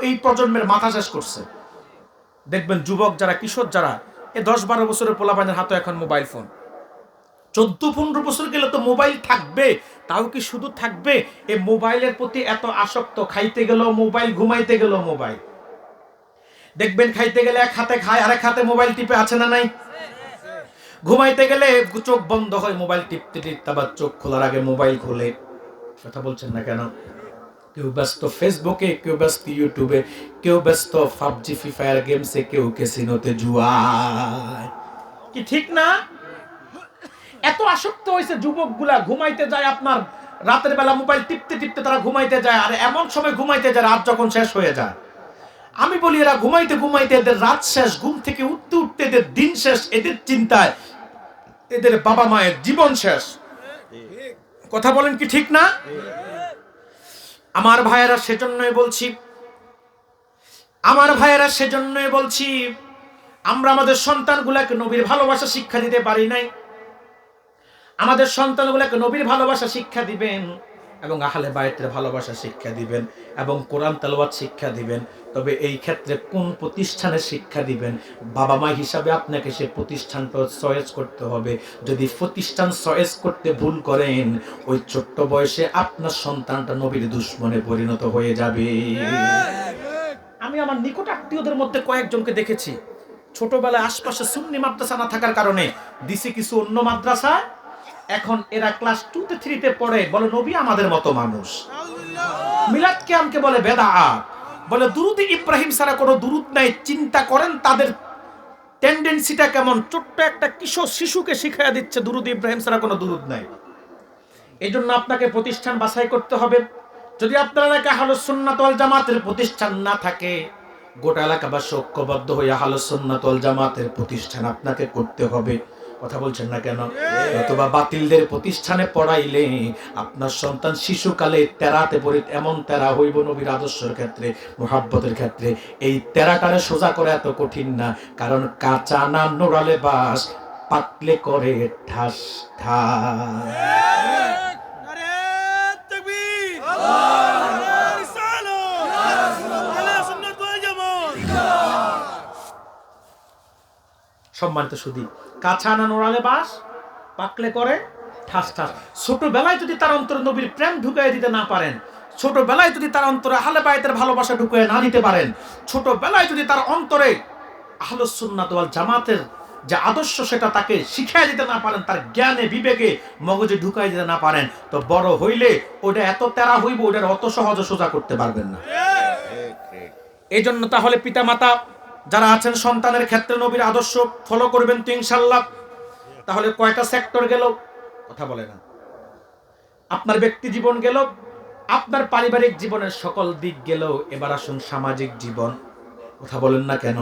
Speaker 1: এই প্রজন্মের মাথা শেষ করছে। দেখবেন যুবক যারা, কিশোর যারা, 10-12 বছরের পোলাপাইনের হাতে এখন মোবাইল ফোন। 14-15 বছর গেলে তো মোবাইল থাকবে। তাও কি শুধু থাকবে? এই মোবাইলের প্রতি এত আসক্ত, খাইতে গেলেও মোবাইল, ঘুমাইতে গেলেও মোবাইল। দেখবেন খাইতে গেলে এক হাতে খায়, আরেক হাতে মোবাইল টিপে, আছে না নাই? ঘুমাইতে গেলে চোখ বন্ধ হয় মোবাইল টিপতে টিপতে, আবার চোখ খোলার আগে মোবাইল খোলে। কথা বলছেন না কেন? কেউ ব্যস্ত ফেসবুকে, কেউ ব্যস্ত ইউটিউবে, কেউ ব্যস্ত পাবজি ফ্রি ফায়ার গেমসে, কেউ ক্যাসিনোতে জুয়ায়। কি ঠিক না? এত আসক্ত হয়েছে যুবকগুলা, ঘুমাইতে যায় আপনার রাতের বেলা মোবাইল টিপতে টিপতে তারা ঘুমাইতে যায়। আর এমন সময় ঘুমাইতে যায় রাত যখন শেষ হয়ে যায়। আমি বলি এরা ঘুমাইতে ঘুমাইতে এদের রাত শেষ, ঘুম থেকে উঠতে উঠতে এদের দিন শেষ, এদের চিন্তায় এদের বাবা মায়ের জীবন শেষ। কথা বলেন কি ঠিক না? আমার ভাইয়েরা সেজন্যই বলছি, আমরা আমাদের সন্তানগুলাকে নবীর ভালোবাসা শিক্ষা দিতে পারি নাই। আমাদের সন্তানগুলোকে নবীর ভালোবাসা শিক্ষা দিবেন এবং আহলে বাইতের ভালোবাসা শিক্ষা দিবেন এবং কোরআন তেলাওয়াত শিক্ষা দিবেন। তবে এই ক্ষেত্রে কোন প্রতিষ্ঠানে শিক্ষা দিবেন, বাবা মা হিসাবে আপনাকে সে প্রতিষ্ঠানটা চয়েস করতে হবে। যদি প্রতিষ্ঠান চয়েস করতে ভুল করেন, ওই ছোট্ট বয়সে আপনার সন্তানটা নবীর দুশমনে পরিণত হয়ে যাবে। আমি আমার নিকট আত্মীয়দের মধ্যে কয়েকজনকে দেখেছি, ছোটবেলায় আশপাশে সুন্নি মাদ্রাসা না থাকার কারণে দিছে কিছু অন্য মাদ্রাসা। এখন এরা ক্লাস 2-3 পড়ে, বলে নবী আমাদের মতো মানুষ। মিলাদ কিয়ামকে বলে বেদাত, বলে দুরুদ ইব্রাহিম ছাড়া কোনো দুরুদ নাই। চিন্তা করেন তাদের টেন্ডেন্সিটা কেমন। ছোট্ট একটা কিশোর শিশুকে শিখাইয়া দিচ্ছে দুরুদ ইব্রাহিম ছাড়া কোনো দুরুদ নাই। এই জন্য আপনাকে প্রতিষ্ঠান বাছাই করতে হবে। যদি আপনার এলাকায় আহলুস সুন্নাত ওয়াল জামাতের প্রতিষ্ঠান না থাকে, গোটা এলাকাবাসী ঐক্যবদ্ধ হয়ে আহলুস সুন্নাত ওয়াল জামাতের প্রতিষ্ঠান আপনাকে করতে হবে। কথা বলছেন না কেন? অথবা বাতিলদের প্রতিষ্ঠানে পড়াইলে আপনার সন্তান শিশুকালে তেরাতে পড়ে, এমন তেরা হইব নবীর আদর্শের ক্ষেত্রে, মুহাব্বতের ক্ষেত্রে। এই তেরাটারে সোজা করা এত কঠিন না, কারণ কাঁচা না নোড়ালে বাস, পাকলে করে ঠাস ঠাস। সম্মানিত সুধী, কাছা না নোড়ালে বাস, পাকলে করে ঠাস ঠাস। ছোটবেলায় যদি তার অন্তরে নবীর প্রেম ঢুকাই দিতে না পারেন, ছোটবেলায় যদি তার অন্তরে আহলে বাইতের ভালোবাসা ঢুকিয়ে না দিতে পারেন, ছোটবেলায় যদি তার অন্তরে আহলুস সুন্নাত ওয়াল জামাতের যে আদর্শ সেটা তাকে শিখিয়ে দিতে না পারেন, তার জ্ঞানে বিবেকে মগজে ঢুকাই দিতে না পারেন, তো বড় হইলে ওটা এত তেরা হইব, ওটার অত সহজে সোজা করতে পারবেন না। এই জন্য তাহলে পিতা মাতা যারা আছেন সন্তানের ক্ষেত্রে নবীর আদর্শ ফলো করবেন তো ইনশাল্লাহ। তাহলে কয়টা সেক্টর গেল, কথা বলে না। আপনার ব্যক্তি জীবন গেল, আপনার পারিবারিক জীবনের সকল দিক গেল। এবার আসুন সামাজিক জীবন, কথা বলেন না কেন?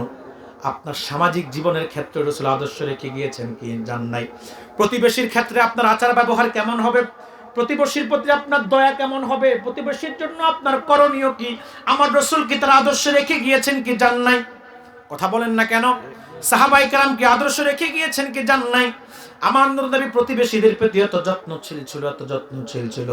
Speaker 1: আপনার সামাজিক জীবনের ক্ষেত্রে রাসূল আদর্শ রেখে গিয়েছেন কি জান নাই? প্রতিবেশীর ক্ষেত্রে আপনার আচার ব্যবহার কেমন হবে? প্রতিবেশীর প্রতি আপনার দয়া কেমন হবে? প্রতিবেশীর জন্য আপনার করণীয় কি? আমার রাসূল কি তার আদর্শ রেখে গিয়েছেন কি জান নাই? কথা বলেন না কেন? সাহাবায়ে কেরাম কি আদর্শ রেখে গিয়েছেন কি জান নাই? আমার নবী প্রতিবেশীদের প্রতি এত যত্নশীল ছিল, এত যত্নশীল ছিল।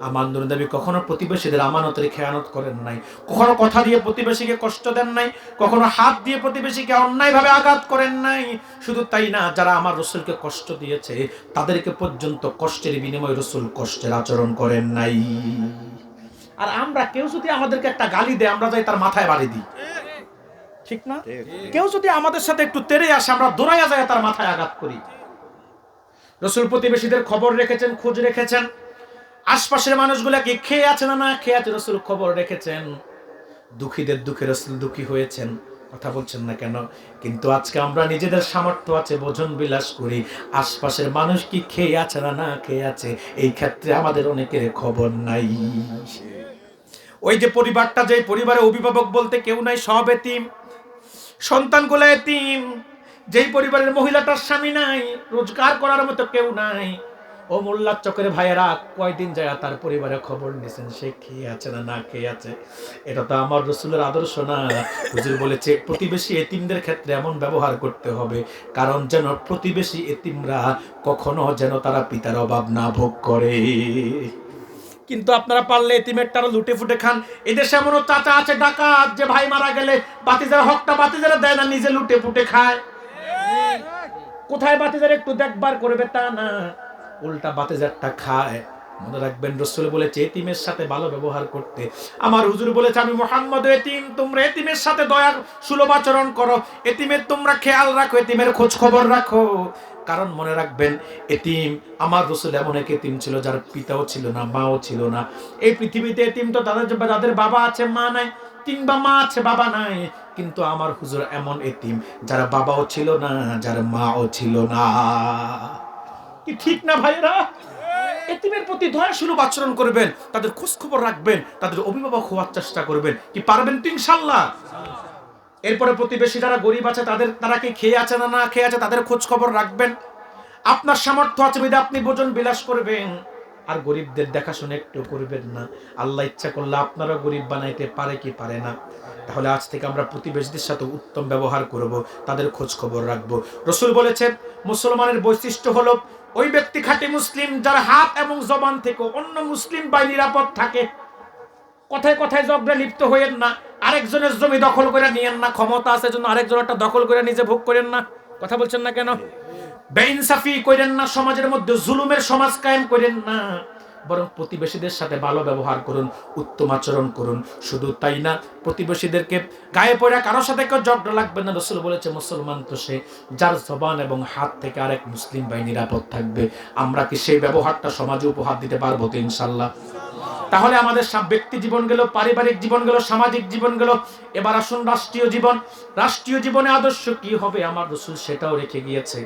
Speaker 1: আমার নবী কখনো প্রতিবেশীদের আমানতের খেয়ানত করেন নাই, কখনো কথা দিয়ে প্রতিবেশীকে কষ্ট দেন নাই, কখনো হাত দিয়ে প্রতিবেশীকে অন্যায়ভাবে আঘাত করেন নাই। শুধু তাই না, যারা আমার রাসূলকে কষ্ট দিয়েছে তাদেরকে পর্যন্ত কষ্টের বিনিময়ে রাসূল কষ্টের আচরণ করেন নাই। আর আমরা কেউ যদি আমাদেরকে একটা গালি দেয়, আমরা যাই তার মাথায় বাড়ি দিই, ঠিক না? কেউ যদি আমাদের সাথে একটু তেড়ে আসে, আমরা দৌড়াইয়া যায় তার মাথায় আঘাত করি। রাসূল প্রতিবেশীদের খবর রেখেছেন, খোঁজ রেখেছেন। আশপাশের মানুষগুলা কি খেয়ে আছে না না খেয়ে আছে, রাসূল খবর রেখেছেন। দুঃখীদের দুঃখে রাসূল দুঃখী হয়েছেন, কথা বলছেন না কেন? কিন্তু আজকে আমরা নিজেদের সামর্থ্য আছে ভোজন বিলাস করি, আশপাশের মানুষ কি খেয়ে আছে না না খেয়ে আছে এই ক্ষেত্রে আমাদের অনেকের খবর নাই। ওই যে পরিবারটা, যে পরিবারে অভিভাবক বলতে কেউ নাই, সব এতিম, সন্তানগুলো এতিম। যেই পরিবারের মহিলাটার স্বামী নাই, রোজগার করার মতো কেউ নাই, ও মোল্লার চকের ভাইয়েরা কয়দিন যায় তার পরিবারে খবর নিছেন সে খেয়ে আছে না না খেয়ে আছে? এটা তো আমার রাসূলের আদর্শ না। হুজুর বলেছে প্রতিবেশী এতিমদের ক্ষেত্রে এমন ব্যবহার করতে হবে, কারণ যেন প্রতিবেশী এতিমরা কখনো যেন তারা পিতার অভাব না ভোগ করে। কিন্তু আপনারা পারলে এতিমেরটারও লুটে ফুটে খান। এদেশে এমনও চাচা আছে ডাকাত, যে ভাই মারা গেলে বাতিজার হকটা বাতিজারা দেয় না, নিজে লুটে ফুটে খায়। কোথায় বাতিজার একটু দেখবার করবে তা না, উল্টা বাতিজারটা খায়। মনে রাখবেন রাসূল বলেছে এতিমের সাথে ভালো ব্যবহার করতে। আমার হুজুর বলেছে আমি মুহাম্মদ এতিম, তোমরা এতিমের সাথে দয়া সুলভ আচরণ করো, এতিমের তোমরা খেয়াল রাখো, এতিমের খোঁজ খবর রাখো। কারণ মনে রাখবেন এতিম, আমার রাসূল এমন এক এতিম ছিল যার পিতাও ছিল না, মাও ছিল না। এই পৃথিবীতে এতিম তো যাদের বাবা আছে মা নাই, কিংবা মা আছে বাবা নাই। কিন্তু আমার হুজুর এমন এতিম যারা বাবাও ছিল না, যার মাও ছিল না। কি ঠিক না ভাইরা? এতিমের প্রতি দয়াসুলভ আচরণ করবেন, তাদের খোঁজ খবর রাখবেন, তাদের অভিভাবক হওয়ার চেষ্টা করবেন। কি পারবেন তো ইনশাআল্লাহ? এরপরে প্রতিবেশী যারা গরিব আছে তারা কি খেয়ে আছে না না খেয়ে আছে তাদের খোঁজ খবর রাখবেন। আপনার সামর্থ্য আছে বিধায় আপনি ভোজন বিলাস করবেন, আর গরিবদের দেখাশোনা একটু করবেন না। আল্লাহ ইচ্ছা করলে আপনারা গরিব বানাইতে পারে কি পারে না? তাহলে আজ থেকে আমরা প্রতিবেশীদের সাথে উত্তম ব্যবহার করব, তাদের খোঁজ খবর রাখবো। রাসূল বলেছেন মুসলমানের বৈশিষ্ট্য হলো ওই ব্যক্তি খাঁটি মুসলিম যার হাত এবং জবান থেকে অন্য মুসলিম ভাই নিরাপদ থাকে। কথায় কথায় ঝগড়া লিপ্ত হইেন না, আরেকজনের জমি দখল করে নিয়েন না, ক্ষমতা আছে জন্য আরেকজনেরটা দখল করে নিজে ভোগ করেন না। কথা বলছেন না কেন? বেইনসাফি করেন না, সমাজের মধ্যে জুলুমের সমাজ কায়েম করেন না, বরং প্রতিবেশীদের সাথে ভালো ব্যবহার করুন, উত্তম আচরণ করুন। শুধু তাই না, প্রতিবেশীদেরকে গায়ে পড়ে কারোর সাথে কেউ ঝগড়া লাগবে না। রাসূল বলেছে মুসলমান তো সে যার জবান এবং হাত থেকে আরেক মুসলিম ভাই নিরাপদ থাকবে। আমরা কি সেই ব্যবহারটা সমাজে উপহার দিতে পারবো তো ইনশাআল্লাহ? তাহলে আমাদের সব ব্যক্তি জীবন গেল, পারিবারিক জীবন গেল, সামাজিক জীবন গেল। এবার আসুন রাষ্ট্রীয় জীবন। রাষ্ট্রীয় জীবনে আদর্শ কি হবে আমার রাসূল সেটাও রেখে গিয়েছে।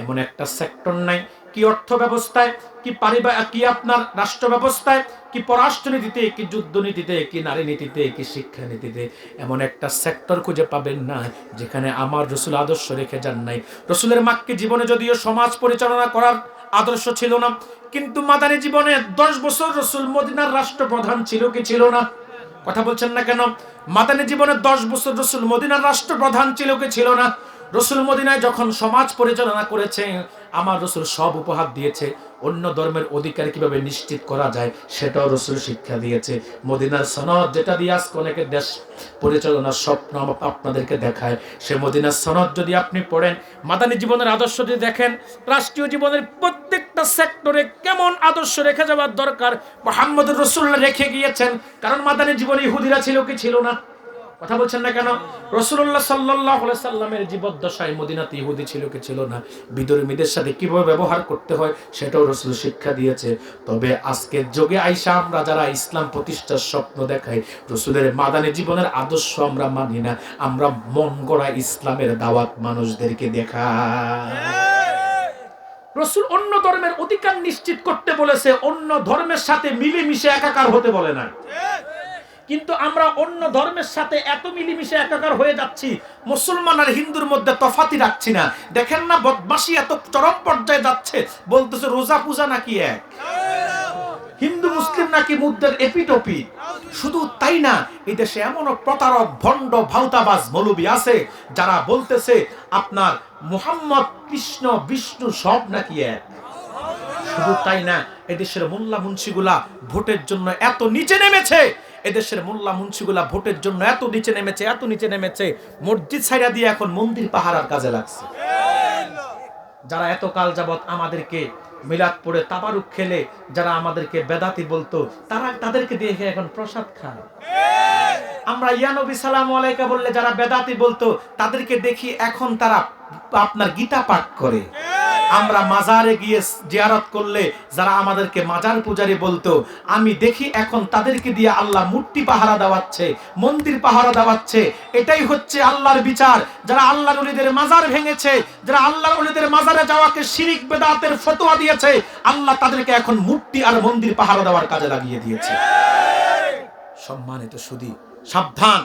Speaker 1: এমন একটা সেক্টর নাই, কি অর্থ ব্যবস্থায়, কি পারিবারিক, কি আপনার রাষ্ট্র ব্যবস্থায়, কি পররাষ্ট্রনীতিতে, কি যুদ্ধনীতিতে, কি নারী নীতিতে, কি শিক্ষা নীতিতে এমন একটা সেক্টর খুঁজে পাবেন না যেখানে আমার রাসূল আদর্শ রেখে যান নাই। রাসূলের মাক্কি জীবনে যদিও সমাজ পরিচালনা করার আদর্শ ছিল না, কিন্তু মাদানী জীবনে 10 বছর রাসূল মদিনার রাষ্ট্রপ্রধান ছিল কি ছিল না? কথা বলছেন না কেন? মাদানী জীবনে 10 বছর রাসূল মদিনার রাষ্ট্রপ্রধান ছিল কি ছিল না? রসুল মদিনায় যখন সমাজ পরিচালনা করেছে, আমার রসুল সব উপহার দিয়েছে। অন্য ধর্মের অধিকার কিভাবে নিশ্চিত করা যায় সেটাও রসুল শিক্ষা দিয়েছে। মদিনার সনদ যেটা দিয়ে আজকে অনেকের দেশ পরিচালনার স্বপ্ন আপনাদেরকে দেখায়, সে মদিনার সনদ যদি আপনি পড়েন, মাদানী জীবনের আদর্শ যদি দেখেন, রাষ্ট্রীয় জীবনের প্রত্যেকটা সেক্টরে কেমন আদর্শ রেখে যাওয়ার দরকার মুহাম্মদুর রাসূলুল্লাহ রেখে গিয়েছেন। কারণ মাদানী জীবনে ইহুদিরা ছিল কি ছিল না? কথা বলছেন না কেন? রাসূলুল্লাহ সাল্লাল্লাহু আলাইহি সাল্লামের জীবদ্দশায় মদিনাতে ইহুদি ছিল কি ছিল না? বিধর্মীদের সাথে কিভাবে ব্যবহার করতে হয় সেটাও রাসূল শিক্ষা দিয়েছে। তবে আজকের যুগে আইসা আমরা যারা ইসলাম প্রতিষ্ঠার স্বপ্ন দেখাই, রাসূলের মাদানী জীবনের আদর্শ আমরা মানি না, আমরা মন গড়া ইসলামের দাওয়াত মানুষদেরকে দেখাই। রাসূল অন্য ধর্মের অধিকার নিশ্চিত করতে বলেছে, অন্য ধর্মের সাথে মিলেমিশে একাকার হতে বলে না। কিন্তু আমরা অন্য ধর্মের সাথে এত মিলেমিশে একাকার হয়ে যাচ্ছি, মুসলমান আর হিন্দুর মধ্যে তফাতি রাখছি না। দেখেন না বদমাশি এত চরম পর্যায়ে যাচ্ছে, বলতেছে রোজা পূজা নাকি এক, হিন্দু মুসলিম নাকি মুদ্রার এপিটপি। শুধু তাই না, এই দেশে এমনও প্রতারক ভণ্ড ভাউতাবাজ মৌলবী আছে যারা বলতেছে আপনার মুহাম্মদ কৃষ্ণ বিষ্ণু সব নাকি এক। শুধু তাই না, এদেশের মোল্লা মুন্সিগুলা ভোটের জন্য এত নিচে নেমেছে, এদেশের মোল্লা মুন্সিগুলা ভোটের জন্য এত নিচে নেমেছে, মসজিদ ছাইরা দিয়ে এখন মন্দির পাহারার কাজে লাগছে। যারা এত কাল যাবত আমাদেরকে মিলাদ পড়ে তাবারুক খেলে যারা আমাদেরকে বেদাতি বলতো, তাদেরকে দিয়ে এখন প্রসাদ খায়। আমরা ইয়া নবী সালামু আলাইকা বললে যারা বেদাতি বলতো, তাদেরকে দেখি এখন তারা আপনার গীতা পাঠ করে। আমরা মাজারে গিয়ে জিয়ারত করলে যারা আমাদেরকে মাজার পূজারী বলতো, আমি দেখি এখন তাদেরকে দিয়ে আল্লাহ মূর্তি পাহারা দেওয়াচ্ছে, মন্দির পাহারা দেওয়াচ্ছে। এটাই হচ্ছে আল্লাহর বিচার। যারা আল্লাহর ওলিদের মাজার ভেঙেছে, যারা আল্লাহর ওলিদের মাজারে যাওয়াকে শিরিক বেদাতের ফতোয়া দিয়েছে, আল্লাহ তাদেরকে এখন মূর্তি আর মন্দির পাহারা দেওয়ার কাজে লাগিয়ে দিয়েছে। সম্মানিত সুধী, সাবধান,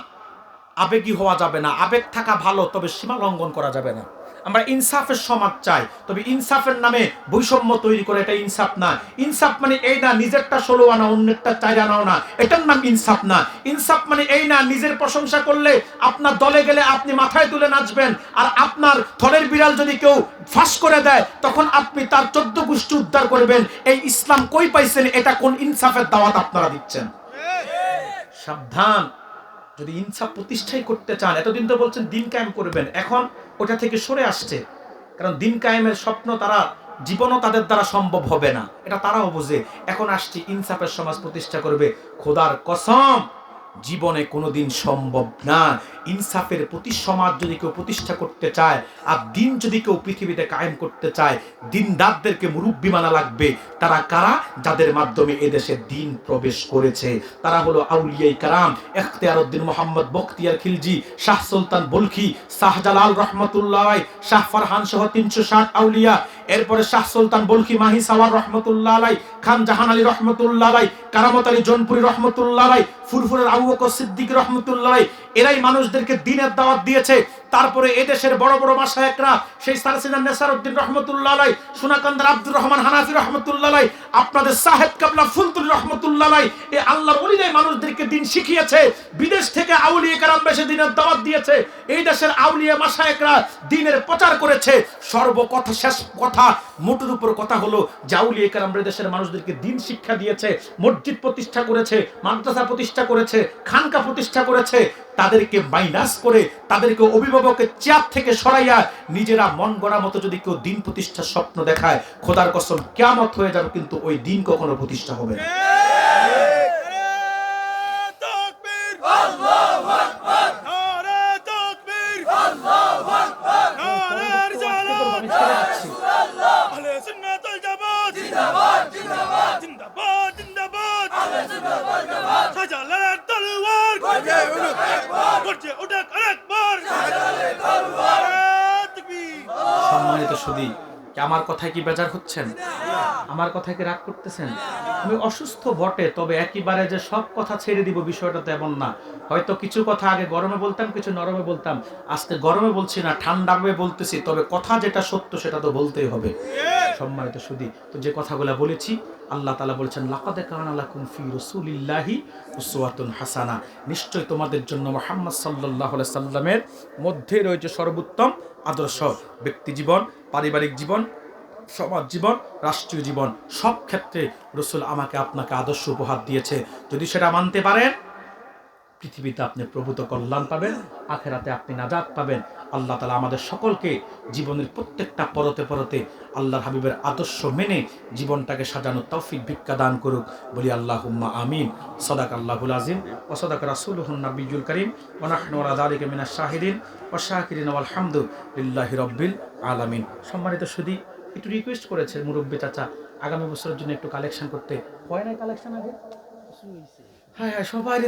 Speaker 1: আবেগী হওয়া যাবে না। আবেগ থাকা ভালো, তবে সীমা লঙ্ঘন করা যাবে না। আমরা ইনসাফের সমাজ চাই, তবে ইনসাফের নামে বৈষম্য তৈরি করে এটা ইনসাফ না। ইনসাফ মানে এই না নিজেরটা 16 আনা অন্যেরটা 4 আনাও না, এটার নাম ইনসাফ না। ইনসাফ মানে এই না নিজের প্রশংসা করলে আপনার দলে গেলে আপনি মাথায় তুলে নাচবেন, আর আপনার থলের বিড়াল যদি কেউ ফাঁস করে দেয় তখন আপনি তার 14 গোষ্ঠী উদ্ধার করবেন। এই ইসলাম কই পাইছেন? এটা কোন ইনসাফের দাওয়াত আপনারা দিচ্ছেন? সাবধান, যদি ইনসাফ প্রতিষ্ঠাই করতে চান, এতদিন তো বলছেন দিন কায়েম করবেন, এখন ওটা থেকে সরে আসছে। কারণ দিন কায়েমের স্বপ্ন তারা জীবনও তাদের দ্বারা সম্ভব হবে না, এটা তারাও বোঝে। এখন আসছি ইনসাফের সমাজ প্রতিষ্ঠা করবে। খোদার কসম, জীবনে কোনোদিন সম্ভব না। ইনসাফের প্রতি সমাজ যদি কেউ প্রতিষ্ঠা করতে চায়, আর দিন যদি কেউ পৃথিবীতে কায়েম করতে চায়, দিনদারদেরকে মুরব্বী মানা লাগবে। তারা কারা? যাদের মাধ্যমে এদেশে দিন প্রবেশ করেছে। তারা হলো আউলিয়ায়ে কেরাম। ইখতিয়ার উদ্দিন মোহাম্মদ বখতিয়ার খিলজি, শাহ সুলতান বলখি, শাহজালাল রহমতুল্লাহ আলাইহি, শাহ ফরহান সহ 360 আউলিয়া। এরপরে শাহ সুলতান বলখি মাহি সাওয়ার রহমতুল্লাহ আলাইহি, খান জাহান আলী রহমতুল্লাহ আলাইহি, কারামত আলী জনপুরি রহমতুল্লাহ আলাইহি, ফুরফুরের আবু বকর সিদ্দিক রহমতুল্লাহ আলাইহি, এরাই মানুষদেরকে দ্বীনের দাওয়াত দিয়েছে। তারপরে এদেশের বড় বড় মাশায়েখরা, সেই সারসিনা নেসারউদ্দিন রহমতুল্লাহ আলাইহি, সোনাকান্দার আব্দুর রহমান হানাফি রহমতুল্লাহ আলাইহি, আপনাদের সাহেব কাবলা ফুলতুলি রহমতুল্লাহ আলাইহি, এই আল্লাহর ওলিরাই মানুষদেরকে দিন শিখিয়েছে। বিদেশ থেকে আউলিয়া কেরাম এসে দ্বীনের দাওয়াত দিয়েছে। এই দেশের আউলিয়া মাশায়েখরা দ্বীনের প্রচার করেছে। সর্বকথা শেষ কথা, মোটের উপর কথা হলো যে আউলিয়া কেরাম দেশের মানুষদেরকে দিন শিক্ষা দিয়েছে, মসজিদ প্রতিষ্ঠা করেছে, মাদ্রাসা প্রতিষ্ঠা করেছে, খানকা প্রতিষ্ঠা করেছে। তাদেরকে মাইনাস করে, তাদেরকে অভিভাবকের চেয়ার থেকে সরাইয়া নিজেরা মন গড়া মতো যদি কেউ দিন প্রতিষ্ঠার স্বপ্ন দেখায়, খোদার কসম কিয়ামত হয়ে যাবে, কিন্তু ওই দিন কখনো প্রতিষ্ঠা হবে না। সম্মানিত সুধী, আমার কথায় কি বেজার হচ্ছেন? আমার কথায় কি রাগ করতেছেন? আমি অসুস্থ বটে, তবে একেবারে যে সব কথা ছেড়ে দিব বিষয়টা তো এমন না। হয়তো কিছু কথা আগে গরমে বলতাম, কিছু নরমে বলতাম, আজকে গরমে বলছি না, ঠান্ডাভাবে বলতেছি। তবে কথা যেটা সত্য সেটা তো বলতেই হবে। সম্মানিত সুধী, তো যে কথাগুলো বলেছি, আল্লাহ তাআলা বলেছেন লাকাদ কানা লাকুম ফি রাসূলিল্লাহি উসওয়াতুন হাসানা, নিশ্চয় তোমাদের জন্য মুহাম্মদ সাল্লাল্লাহু আলাইহি সাল্লামের মধ্যে রয়েছে সর্বোত্তম আদর্শ। ব্যক্তি জীবন, পারিবারিক জীবন, সমাজ জীবন, রাষ্ট্রীয় জীবন, সব ক্ষেত্রে রাসূল আমাকে আপনাকে আদর্শ উপহার দিয়েছে। যদি সেটা মানতে পারেন, পৃথিবীতে আপনি প্রভূত কল্যাণ পাবেন, আখেরাতে আপনি নাজাত পাবেন। আল্লাহ তাআলা আমাদের সকলকে জীবনের প্রত্যেকটা পরতে পরতে আল্লাহর হাবিবের আদর্শ মেনে জীবনটাকে সাজানোর তৌফিক ভিক্ষা দান করুক, বলি আল্লাহুম্মা আমিন। সাদাকাল্লাহুল আযীম ওয়া সাদাকা রাসূলুহুন নাবিয়্যুল কারীম ওয়া নাহনু আলা যালিকা মিনাশ শাহিদিন ওয়াশ শাকিরিন ওয়াল হামদুলিল্লাহি রাব্বিল আলামিন। সম্মানিত সুধী, একটু রিকোয়েস্ট করেছে মুরব্বী চাচা আগামী বছরের জন্য একটু কালেকশন করতে। হয় না কালেকশন আগে? হ্যাঁ, সবাই